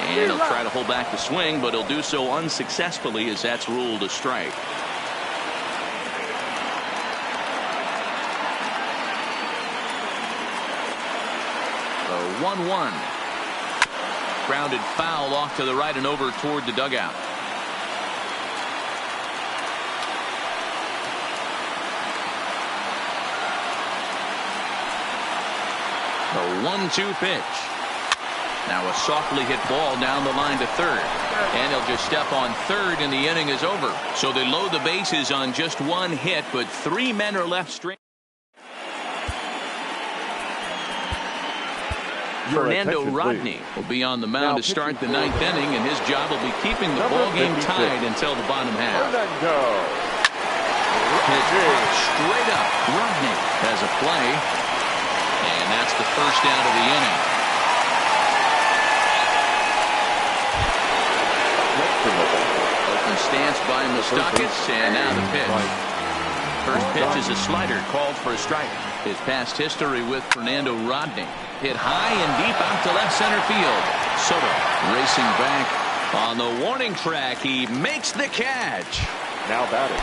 And he'll try to hold back the swing, but he'll do so unsuccessfully as that's ruled a strike. The 1-1. Grounded foul off to the right and over toward the dugout. The 1-2 pitch. Now a softly hit ball down the line to third. And he'll just step on third and the inning is over. So they load the bases on just 1 hit, but 3 men are left stranded. Fernando Rodney will be on the mound to start the 9th inning, and his job will be keeping the ball game tied until the bottom half. Hit straight up. Rodney has a play, and that's the first out of the inning. Open stance by Moustakas, and now the pitch. First pitch is a slider called for a strike. His past history with Fernando Rodney. Hit high and deep out to left center field. Soto racing back on the warning track. He makes the catch. Now batting.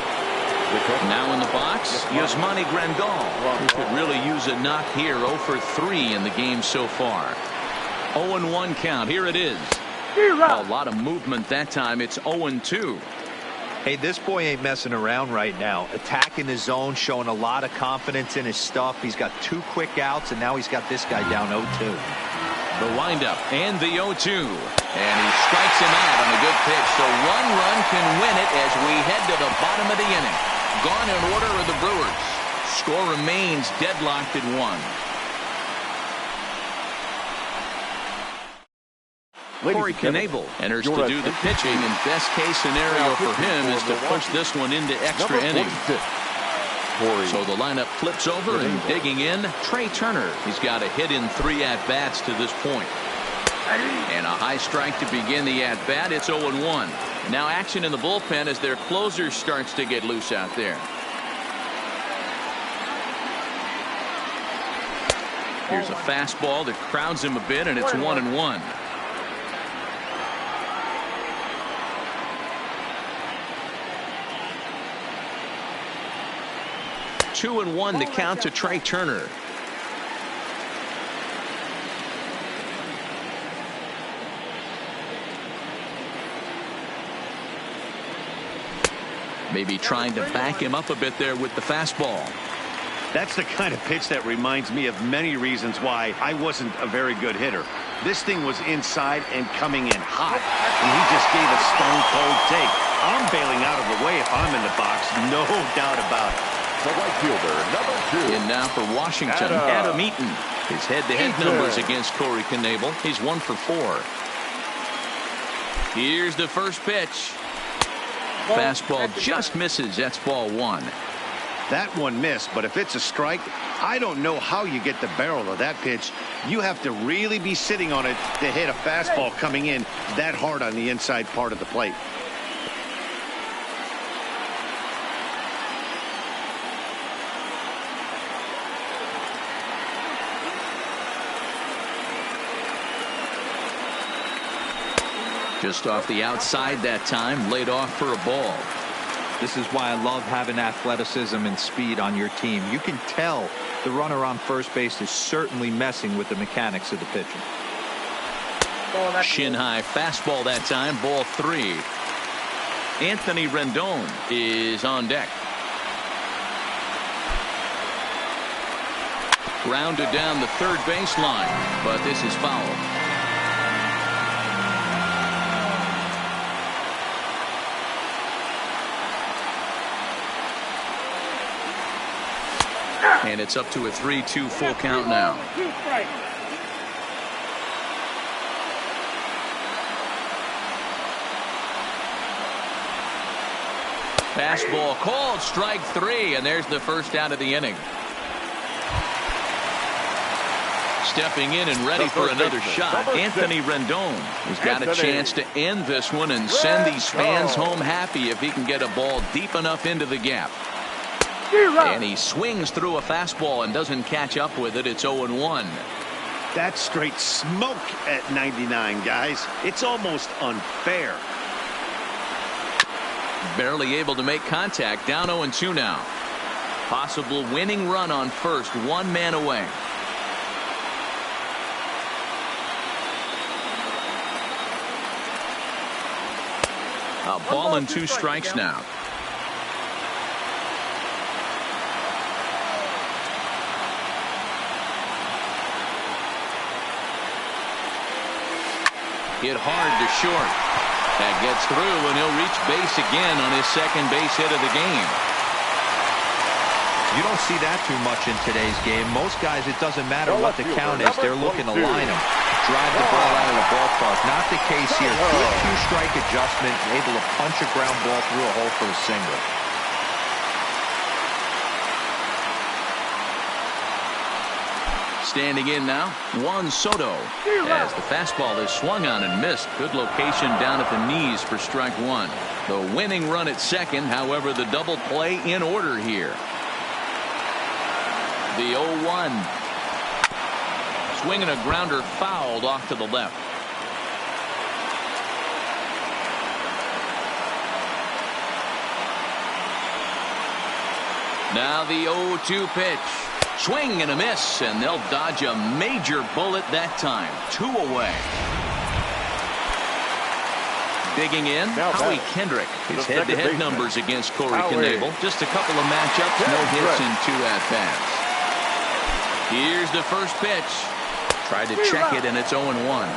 Now in the box, Yasmani Grandal, who could really use a knock here. 0 for 3 in the game so far. 0-1 count. Here it is. A lot of movement that time. It's 0-2. Hey, this boy ain't messing around right now. Attacking the zone, showing a lot of confidence in his stuff. He's got 2 quick outs, and now he's got this guy down 0-2. The windup and the 0-2. And he strikes him out on a good pitch. So 1 run can win it as we head to the bottom of the inning. Gone in order are the Brewers. Score remains deadlocked at 1. Corey Knebel enters to do the pitching, and best case scenario for him is to push this one into extra innings. So the lineup flips over, and digging in, Trey Turner. He's got a hit in 3 at-bats to this point. And a high strike to begin the at-bat. It's 0-1. Now action in the bullpen as their closer starts to get loose out there. Here's a fastball that crowds him a bit, and it's 1-1. 2-1 the count to Trey Turner. Maybe trying to back him up a bit there with the fastball. That's the kind of pitch that reminds me of many reasons why I wasn't a very good hitter. This thing was inside and coming in hot, and he just gave a stone-cold take. I'm bailing out of the way if I'm in the box, no doubt about it. The right fielder, number 2. And now for Washington, Adam Eaton. His head-to-head numbers against Corey Knebel. He's 1 for 4. Here's the first pitch. Fastball just misses. That's ball 1. That one missed, but if it's a strike, I don't know how you get the barrel of that pitch. You have to really be sitting on it to hit a fastball coming in that hard on the inside part of the plate. Just off the outside that time, laid off for a ball. This is why I love having athleticism and speed on your team. You can tell the runner on first base is certainly messing with the mechanics of the pitcher. Shin high fastball that time, ball 3. Anthony Rendon is on deck. Grounded down the third baseline, but this is foul. And it's up to a 3-2 full count now. Fastball called, strike 3, and there's the first out of the inning. Stepping in and ready for another shot, Anthony Rendon has got a chance to end this one and send these fans home happy if he can get a ball deep enough into the gap. And he swings through a fastball and doesn't catch up with it. It's 0-1. That's straight smoke at 99, guys. It's almost unfair. Barely able to make contact. Down 0-2 now. Possible winning run on first. 1 man away. A ball and 2 strikes now. Hit hard to short. That gets through, and he'll reach base again on his second base hit of the game. You don't see that too much in today's game. Most guys, it doesn't matter what the count is. They're looking to line them, drive the ball out of the ballpark. Not the case here. Good 2-strike adjustment, able to punch a ground ball through a hole for a single. Standing in now, Juan Soto, as the fastball is swung on and missed. Good location down at the knees for strike 1. The winning run at second, however, the double play in order here. The 0-1. Swinging a grounder fouled off to the left. Now the 0-2 pitch. Swing and a miss, and they'll dodge a major bullet that time. 2 away. Digging in, Howie Kendrick. His head-to-head numbers against Corey Knebel. Just a couple of matchups, no hits in 2 at-bats. Here's the first pitch. Tried to check it, and it's 0-1.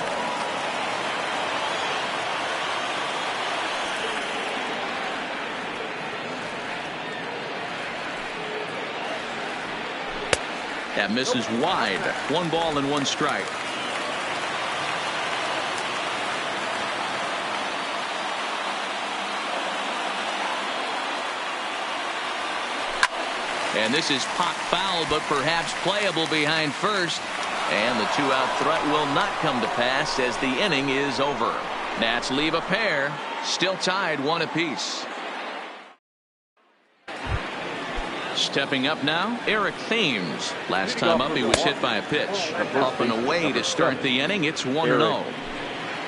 That misses wide. 1 ball and 1 strike. And this is pop foul, but perhaps playable behind first. And the two-out threat will not come to pass as the inning is over. Nats leave a pair, still tied 1 apiece. Stepping up now, Eric Thames. Last time up, he was hit by a pitch. Up and away to start the inning. It's 1-0.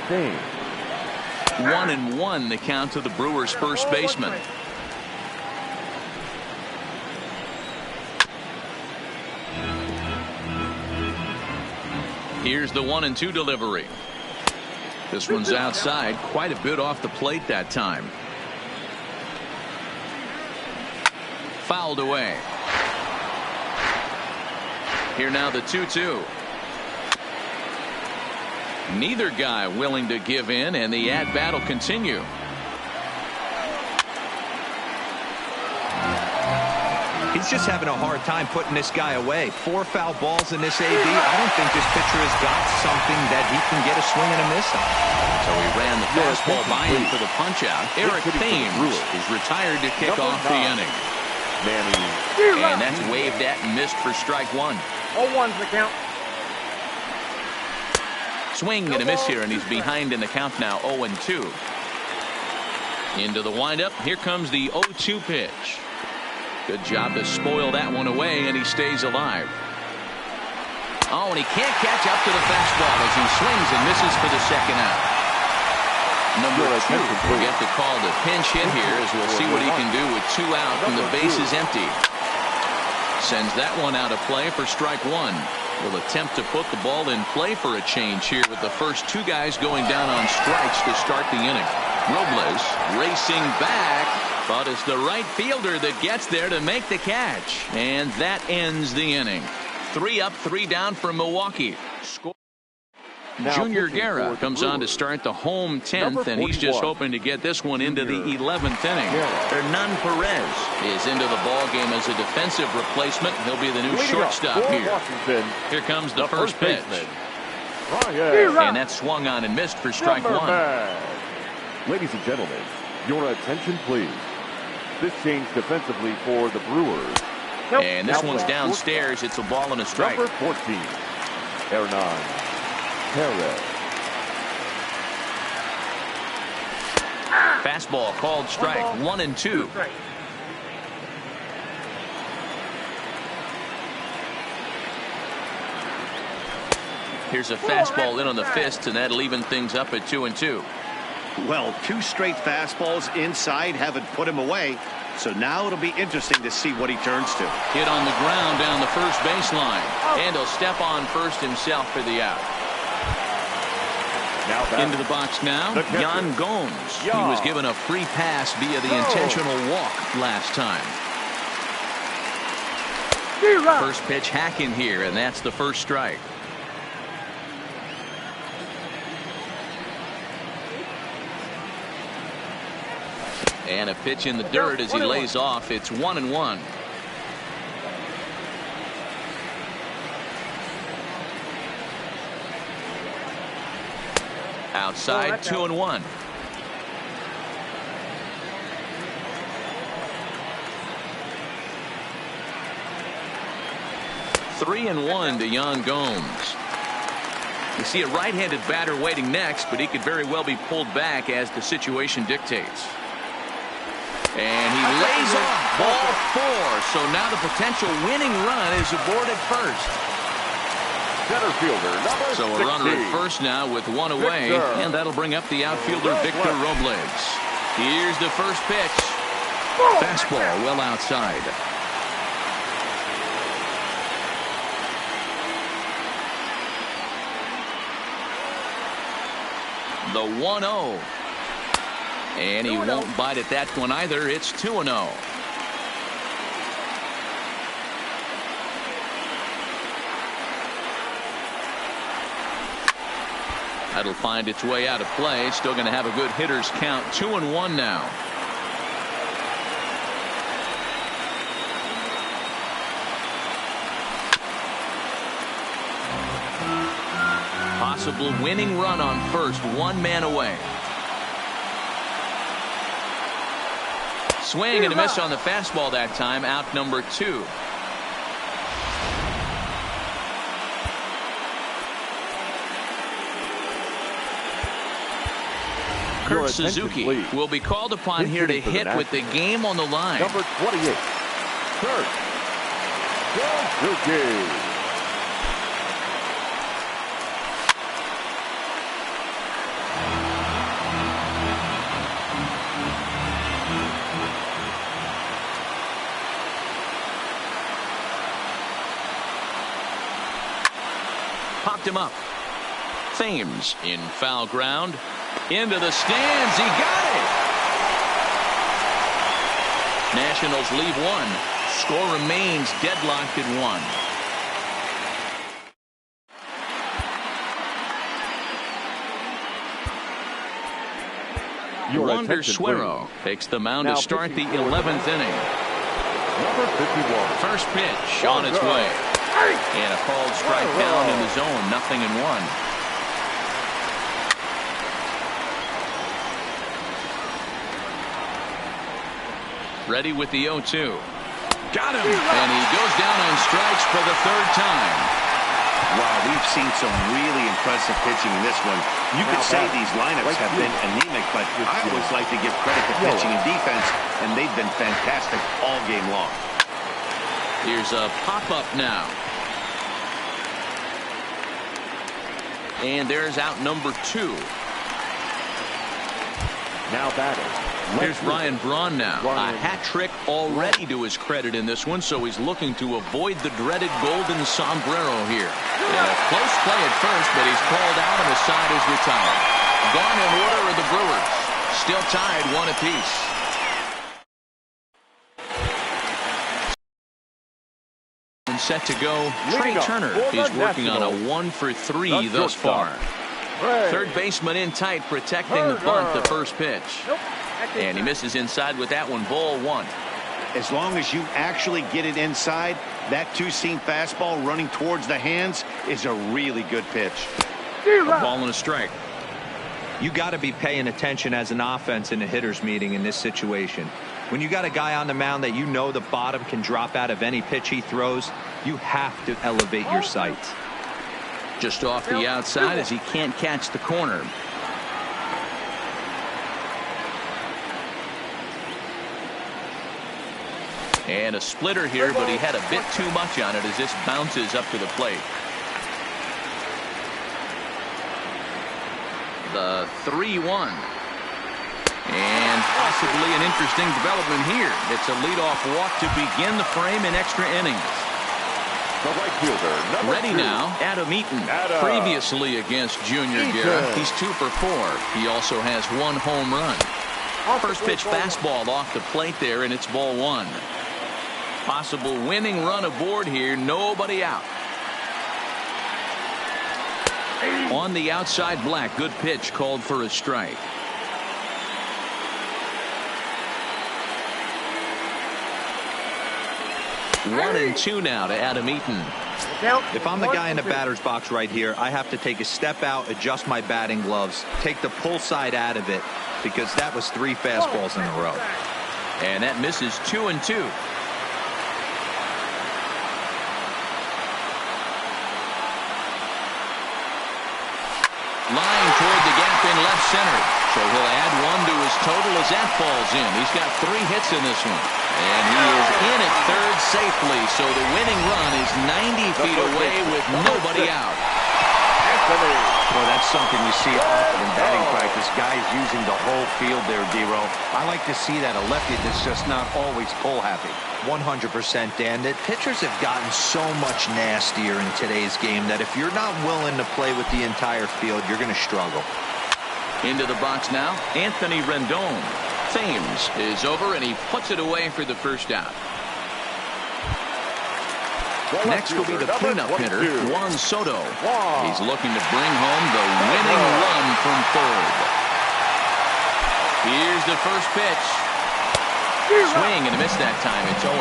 1-1 the count to the Brewers' first baseman. Here's the 1-2 delivery. This one's outside, quite a bit off the plate that time. Fouled away. Here now the 2-2. Neither guy willing to give in, and the at-bat will continue. He's just having a hard time putting this guy away. 4 foul balls in this AB. I don't think this pitcher has got something that he can get a swing and a miss on. So he ran the fastball by him for the punch-out. Eric Thames is retired to kick off the inning. And that's waved at and missed for strike 1. 0-1's the count. Swing and a miss here, and he's behind in the count now, 0-2. Into the windup. Here comes the 0-2 pitch. Good job to spoil that one away, and he stays alive. Oh, and he can't catch up to the fastball as he swings and misses for the second out. Number 2 will get the call to pinch hit here, as we'll see what he can do with 2 out and the base is empty. Sends that one out of play for strike 1. Will attempt to put the ball in play for a change here with the first 2 guys going down on strikes to start the inning. Robles racing back, but it's the right fielder that gets there to make the catch, and that ends the inning. 3 up, 3 down for Milwaukee. Junior Guerra comes on to start the home 10th, and he's just hoping to get this one into the 11th inning. Hernan Perez is into the ball game as a defensive replacement. He'll be the new shortstop here. Here comes the first pitch. And that's swung on and missed for strike 1. Ladies and gentlemen, your attention please. This change defensively for the Brewers. And this one's downstairs. It's a ball and a strike. Number 14, Hernan Perez. Fastball called strike. 1-2. Here's a fastball in on the fist, and that'll even things up at 2-2. Well, 2 straight fastballs inside haven't put him away. So now it'll be interesting to see what he turns to. Hit on the ground down the first baseline. And he'll step on first himself for the out. Into the box now, Yan Gomes. He was given a free pass via the intentional walk last time. First pitch hacking here, and that's the first strike. And a pitch in the dirt as he lays off. It's 1-1. Outside, 2-1. Three and 1 to Yan Gomes. You see a right-handed batter waiting next, but he could very well be pulled back as the situation dictates. And he lays off ball 4. So now the potential winning run is aboard at first. Center fielder number So a runner at first now with 1 away, and that'll bring up the outfielder Victor Robles. Here's the first pitch. Fastball well outside. The 1-0. And he won't bite at that one either. It's 2-0. That'll find its way out of play. Still going to have a good hitter's count. 2-1 now. Possible winning run on first. 1 man away. swing and a miss on the fastball that time. Out number 2. Kurt Suzuki will be called upon here to hit with the game on the line. Number 28, Kurt Suzuki. Popped him up. Thames in foul ground. Into the stands. He got it. Nationals leave 1. Score remains deadlocked at 1. Wander Suero takes the mound to start the 11th inning. Number 51. First pitch on its way. And a called strike down in the zone. 0-1. Ready with the 0-2. Got him. And he goes down on strikes for the 3rd time. Wow, we've seen some really impressive pitching in this one. You could say these lineups have been anemic, but I always like to give credit to pitching and defense, and they've been fantastic all game long. Here's a pop-up now. And there's out number 2. Now batting. Here's Ryan Braun now. A hat trick already to his credit in this one, so he's looking to avoid the dreaded golden sombrero here. And a close play at first, but he's called out and the side is retired. Gone in order are the Brewers. Still tied 1 apiece. And set to go, Trey Turner. He's working on a 1-for-3 thus far. Third baseman in tight, protecting the bunt, the first pitch. And he misses inside with that one. Ball 1. As long as you actually get it inside, that two-seam fastball running towards the hands is a really good pitch. A ball and a strike. You got to be paying attention as an offense in a hitter's meeting in this situation. When you got a guy on the mound that you know the bottom can drop out of any pitch he throws, you have to elevate your sights. Just off the outside as he can't catch the corner. And a splitter here, but he had a bit too much on it as this bounces up to the plate. The 3-1. And possibly an interesting development here. It's a leadoff walk to begin the frame in extra innings. The right fielder, number Ready 2. now, Adam Eaton. Previously against Junior Guerra, he's 2 for 4. He also has 1 home run. First pitch fastball off the plate there, and it's ball 1. Possible winning run aboard here. Nobody out. On the outside, Black. Good pitch called for a strike. One and 2 now to Adam Eaton. If I'm the guy in the batter's box right here, I have to take a step out, adjust my batting gloves, take the pull side out of it, because that was 3 fastballs in a row. And that misses 2 and 2. Line toward the gap in left center. So he'll add 1 to his total as that falls in. He's got 3 hits in this one. And he is in at third safely. So the winning run is 90 feet away with nobody out. Well, that's something you see often in batting practice. Guys using the whole field there, D-Row. I like to see that. A lefty that's just not always pull happy. 100%, Dan. That pitchers have gotten so much nastier in today's game that if you're not willing to play with the entire field, you're going to struggle. Into the box now, Anthony Rendon. Thames is over, and he puts it away for the first out. Next will be the cleanup hitter, Juan Soto. He's looking to bring home the winning run from third. Here's the first pitch. Swing and a miss that time. It's 0-1.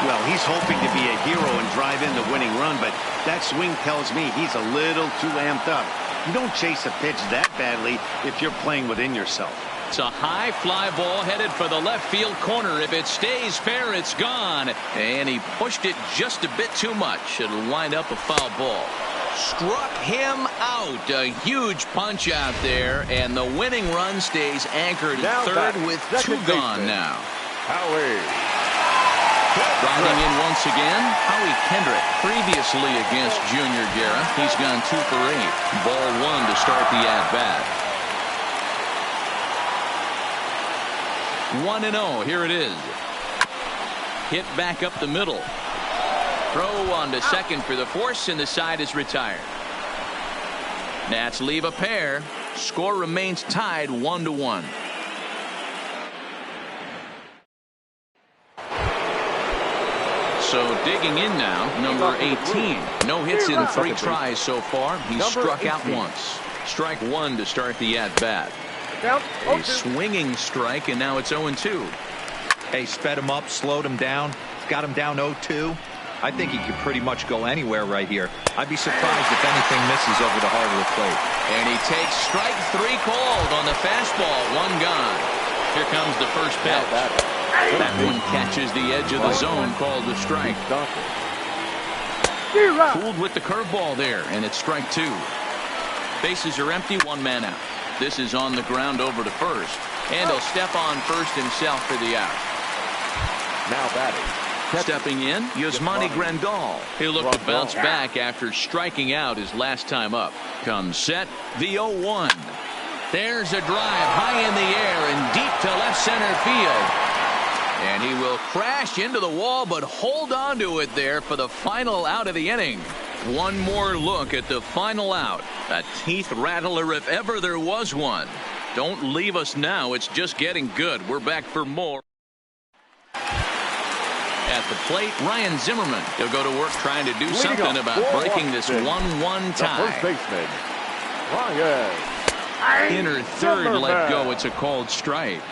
Well, he's hoping to be a hero and drive in the winning run, but that swing tells me he's a little too amped up. You don't chase a pitch that badly if you're playing within yourself. It's a high fly ball headed for the left field corner. If it stays fair, it's gone. And he pushed it just a bit too much. It'll wind up a foul ball. Struck him out. A huge punch out there. And the winning run stays anchored at third with two gone now. Grounding in once again, Howie Kendrick, previously against Junior Guerra. He's gone 2 for 8. Ball 1 to start the at-bat. 1-0. Here it is. Hit back up the middle. Throw on to second for the force, and the side is retired. Nats leave a pair. Score remains tied 1-1. So digging in now, number 18. No hits in 3 tries so far. He's struck out once. Strike 1 to start the at-bat. A swinging strike, and now it's 0-2. Hey, sped him up, slowed him down, got him down 0-2. I think he could pretty much go anywhere right here. I'd be surprised if anything misses over the heart of the plate. And he takes strike 3 called on the fastball. 1 gone. Here comes the first pitch. That one catches the edge of the zone, called a strike. Fooled with the curveball there, and it's strike 2. Bases are empty, 1 man out. This is on the ground over to first, and he'll step on first himself for the out. Now batting. Stepping in, Yasmani Grandal. He'll look to bounce back after striking out his last time up. Comes set, the 0-1. There's a drive high in the air and deep to left center field. And he will crash into the wall, but hold on to it there for the final out of the inning. One more look at the final out. A teeth rattler if ever there was one. Don't leave us now. It's just getting good. We're back for more. At the plate, Ryan Zimmerman. He'll go to work trying to do something about breaking this 1-1 tie. First baseman, Ryan Inner third let go. It's a called strike.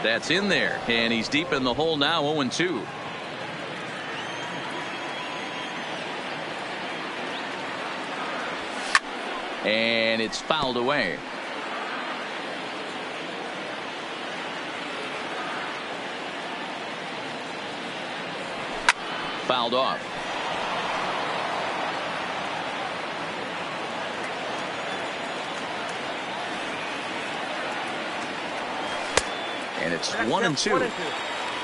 That's in there, and he's deep in the hole now, 0-2. And it's fouled away. Fouled off. And it's 1-2.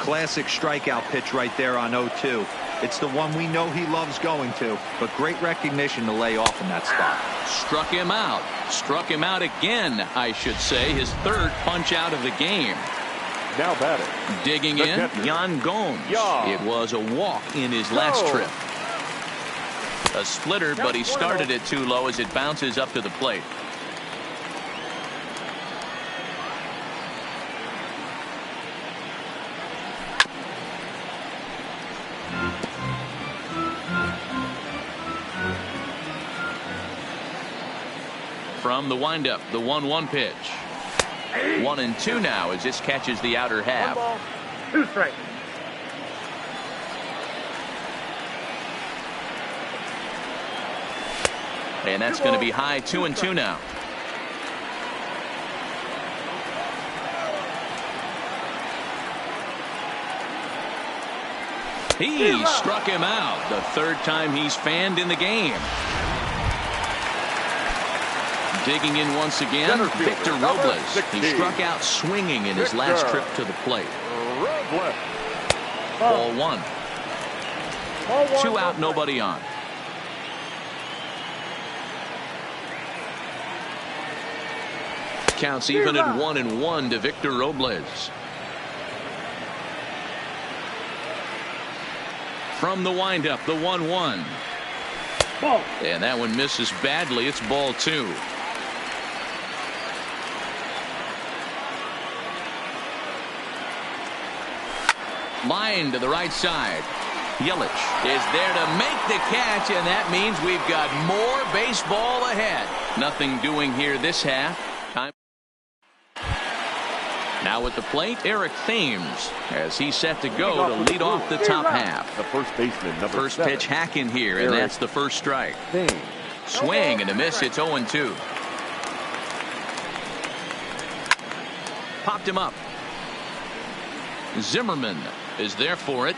Classic strikeout pitch right there on 0-2. It's the one we know he loves going to, but great recognition to lay off in that spot. Struck him out. Struck him out again, I should say. His third punch out of the game. now batting. Digging in, Yan Gomes. It was a walk in his last trip. A splitter, but he started it too low as it bounces up to the plate. From the windup, the 1-1 pitch. 1-2 now as this catches the outer half. 1 ball, 2 strikes. And that's going to be high, 2-2 now. He struck him out. The third time he's fanned in the game. Digging in once again, Victor Robles. He struck out swinging in his last trip to the plate. Ball one. 2 out, nobody on. Counts even at 1-1 to Victor Robles. From the windup, the 1-1. And that one misses badly. It's ball 2. Line to the right side. Yelich is there to make the catch, and that means we've got more baseball ahead. Nothing doing here this half. Now at the plate, Eric Thames, as he's set to go to lead off the top half. The first baseman, number First 7. pitch hacking here, and that's the first strike. Thames. Swing and a miss. It's 0-2. Popped him up. Zimmerman is there for it.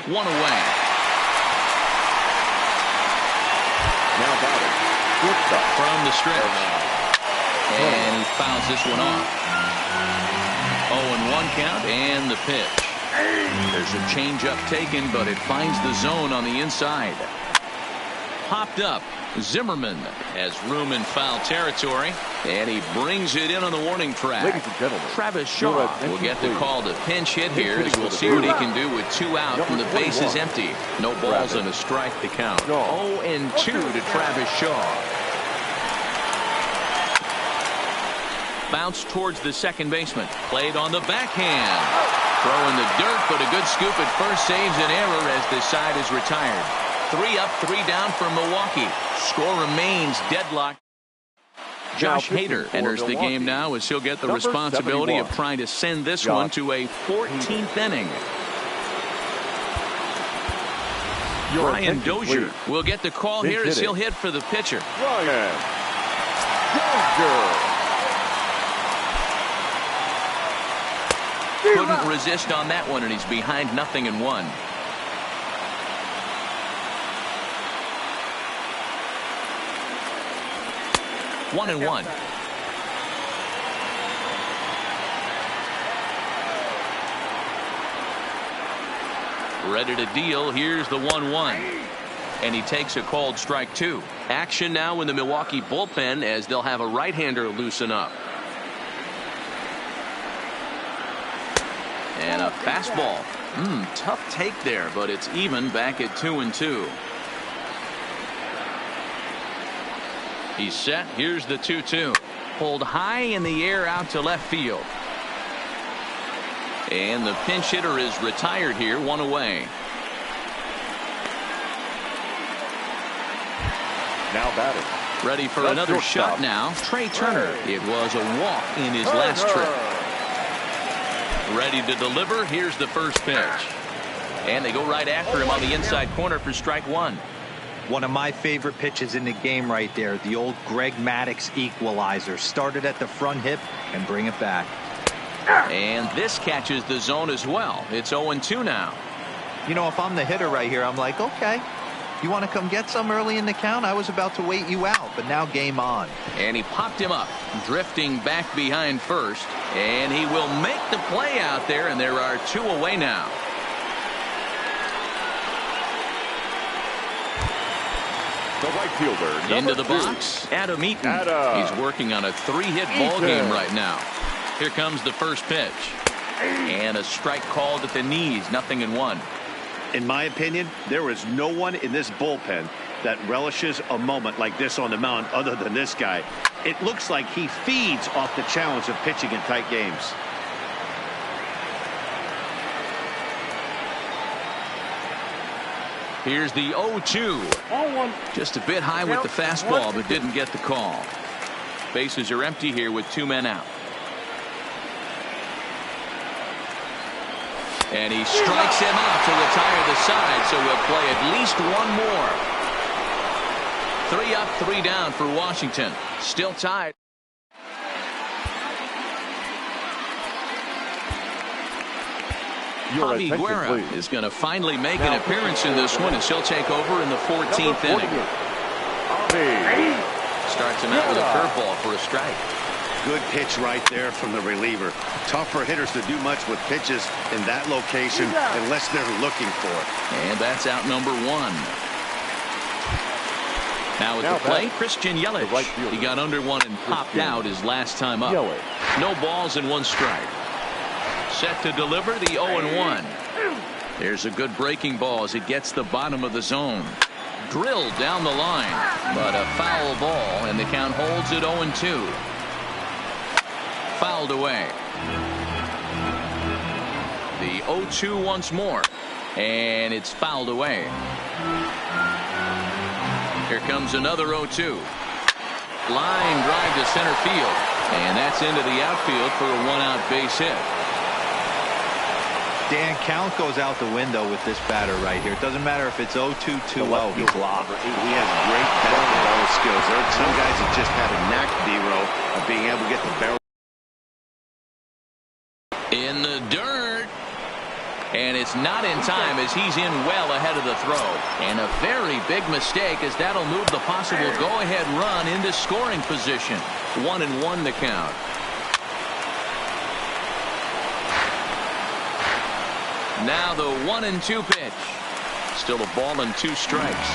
One away. Now batting. Shortstop. From the stretch. And he fouls this one off. 0-1 count and the pitch. There's a changeup taken, but it finds the zone on the inside. Popped up. Zimmerman has room in foul territory, and he brings it in on the warning track. Ladies and gentlemen, Travis Shaw will get the call to pinch hit here, as we'll see what he can do with 2 out and the base is empty. No balls and a strike to count. 0-2 to Travis Shaw. Bounce towards the second baseman. Played on the backhand. Throw in the dirt, but a good scoop at first saves an error as this side is retired. 3 up, 3 down for Milwaukee. Score remains deadlocked. Josh Hader enters the game now as he'll get the responsibility of trying to send this one to a 14th inning. Brian Dozier will get the call here as he'll hit for the pitcher. Brian Dozier. Couldn't resist on that one, and he's behind 0-1. One and one. Ready to deal. Here's the 1-1. And he takes a called strike 2. Action now in the Milwaukee bullpen as they'll have a right-hander loosen up. And a fastball. Tough take there, but it's even back at 2-2. He's set. Here's the 2-2. Pulled high in the air out to left field. And the pinch hitter is retired here, 1 away. Now batting. Ready for another shot now. Trey Turner. It was a walk in his last trip. Ready to deliver. Here's the first pitch. And they go right after him on the inside corner for strike 1. One of my favorite pitches in the game right there. The old Greg Maddux equalizer. Started at the front hip and bring it back. And this catches the zone as well. It's 0-2 now. You know, if I'm the hitter right here, I'm like, okay, you want to come get some early in the count? I was about to wait you out, but now game on. And he popped him up, drifting back behind first. And he will make the play out there, and there are 2 away now. The right fielder, Into the 2. box, Adam Eaton. He's working on a 3-hit ball game right now. Here comes the first pitch. And a strike called at the knees, 0-1. In my opinion, there is no one in this bullpen that relishes a moment like this on the mound other than this guy. It looks like he feeds off the challenge of pitching in tight games. Here's the 0-2. Just a bit high with the fastball, but didn't get the call. Bases are empty here with 2 men out. And he strikes him out to retire the side, so we'll play at least 1 more. 3 up, 3 down for Washington. Still tied. Javi Guerra is going to finally make an appearance in this one as he'll take over in the 14th inning. Starts him out with a curveball for a strike. Good pitch right there from the reliever. Tough for hitters to do much with pitches in that location unless they're looking for it. And that's out number 1. Now at the plate, Christian Yelich. He got under one and popped out his last time up. No balls and 1 strike. Set to deliver the 0-1. There's a good breaking ball as it gets the bottom of the zone. Drilled down the line, but a foul ball, and the count holds at 0-2. Fouled away. The 0-2 once more, and it's fouled away. Here comes another 0-2. Line drive to center field. And that's into the outfield for a one-out base hit. Dan, count goes out the window with this batter right here. It doesn't matter if it's 0-2, 2-0. He's locked. He has great ball skills. There are some guys that just have a knack, D-Row, of being able to get the barrel. In the dirt. And it's not in time as he's in well ahead of the throw. And a very big mistake as that'll move the possible go-ahead run into scoring position. 1-1 to count. Now the 1-2 pitch. Still a ball and 2 strikes.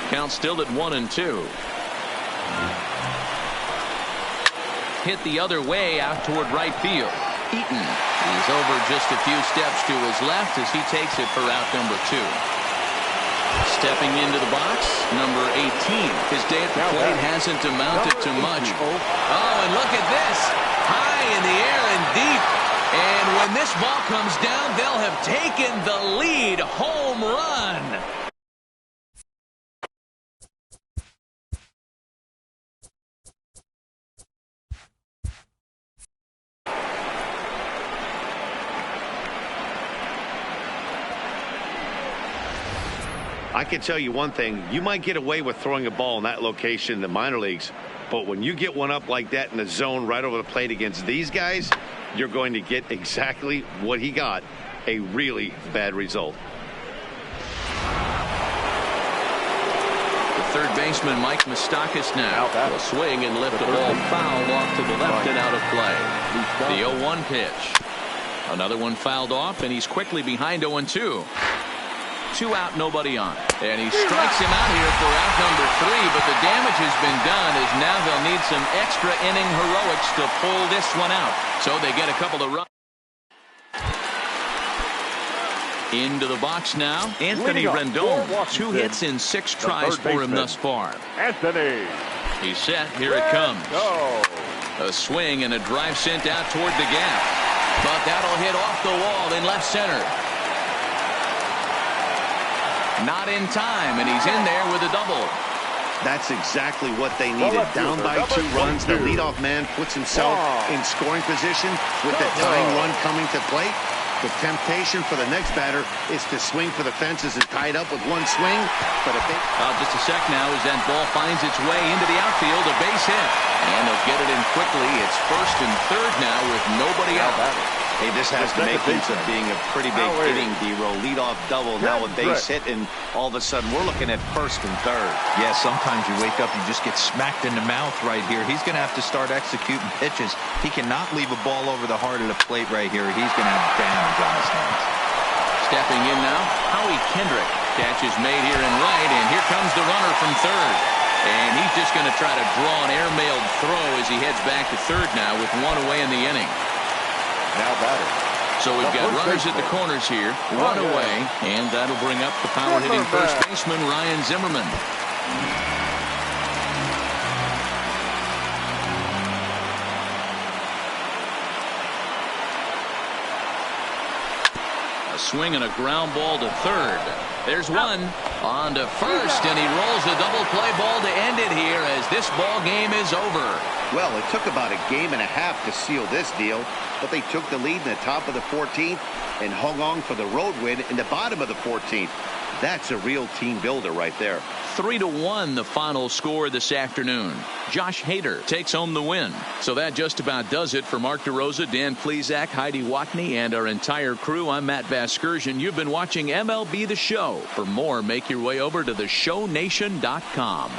Count still at 1-2. Hit the other way out toward right field. Eaton is over just a few steps to his left as he takes it for out number 2. Stepping into the box, number 18. His day at the plate hasn't amounted to much. Oh, and look at this. High in the air and deep. And when this ball comes down, they'll have taken the lead. Home run. I can tell you one thing. You might get away with throwing a ball in that location in the minor leagues, but when you get one up like that in the zone right over the plate against these guys, you're going to get exactly what he got, a really bad result. The third baseman, Mike Moustakas, now will swing and lift the ball foul off to the left and out of play. The 0-1 pitch. Another one fouled off, and he's quickly behind 0-2. 2 out, nobody on. And he strikes him out here for out number 3, but the damage has been done as now they'll need some extra inning heroics to pull this one out. So they get a couple of runs. Into the box now, Anthony Rendon. 2 hits in 6 tries for him thus far. Anthony. He's set. Here it comes. A swing and a drive sent out toward the gap. But that'll hit off the wall in left center. Not in time, and he's in there with a double. That's exactly what they needed. Down by 2 runs, the leadoff man puts himself in scoring position with the tying run coming to plate. The temptation for the next batter is to swing for the fences and tie it up with 1 swing. But if they... just a sec now as that ball finds its way into the outfield, a base hit. And they'll get it in quickly. It's first and third now with nobody out. Hey, this has the makings of being a pretty big inning, D-Row. Leadoff double, now a base hit, and all of a sudden we're looking at first and third. Yeah, sometimes you wake up, you just get smacked in the mouth right here. He's going to have to start executing pitches. He cannot leave a ball over the heart of the plate right here. He's going to have damage on his hands. Stepping in now, Howie Kendrick. Catch is made here in right, and here comes the runner from third. And he's just going to try to draw an airmailed throw as he heads back to third now with 1 away in the inning. Now batter. So we've got runners at the corners here, 1 away, and that'll bring up the power-hitting first baseman, Ryan Zimmerman. A swing and a ground ball to third. There's one on to first, and he rolls a double play ball to end it here as this ball game is over. Well, it took about a game and a half to seal this deal, but they took the lead in the top of the 14th and hung on for the road win in the bottom of the 14th. That's a real team builder right there. 3-1 the final score this afternoon. Josh Hader takes home the win. So that just about does it for Mark DeRosa, Dan Plesac, Heidi Watney, and our entire crew. I'm Matt Vasgersian. You've been watching MLB The Show. For more, make your way over to theshownation.com.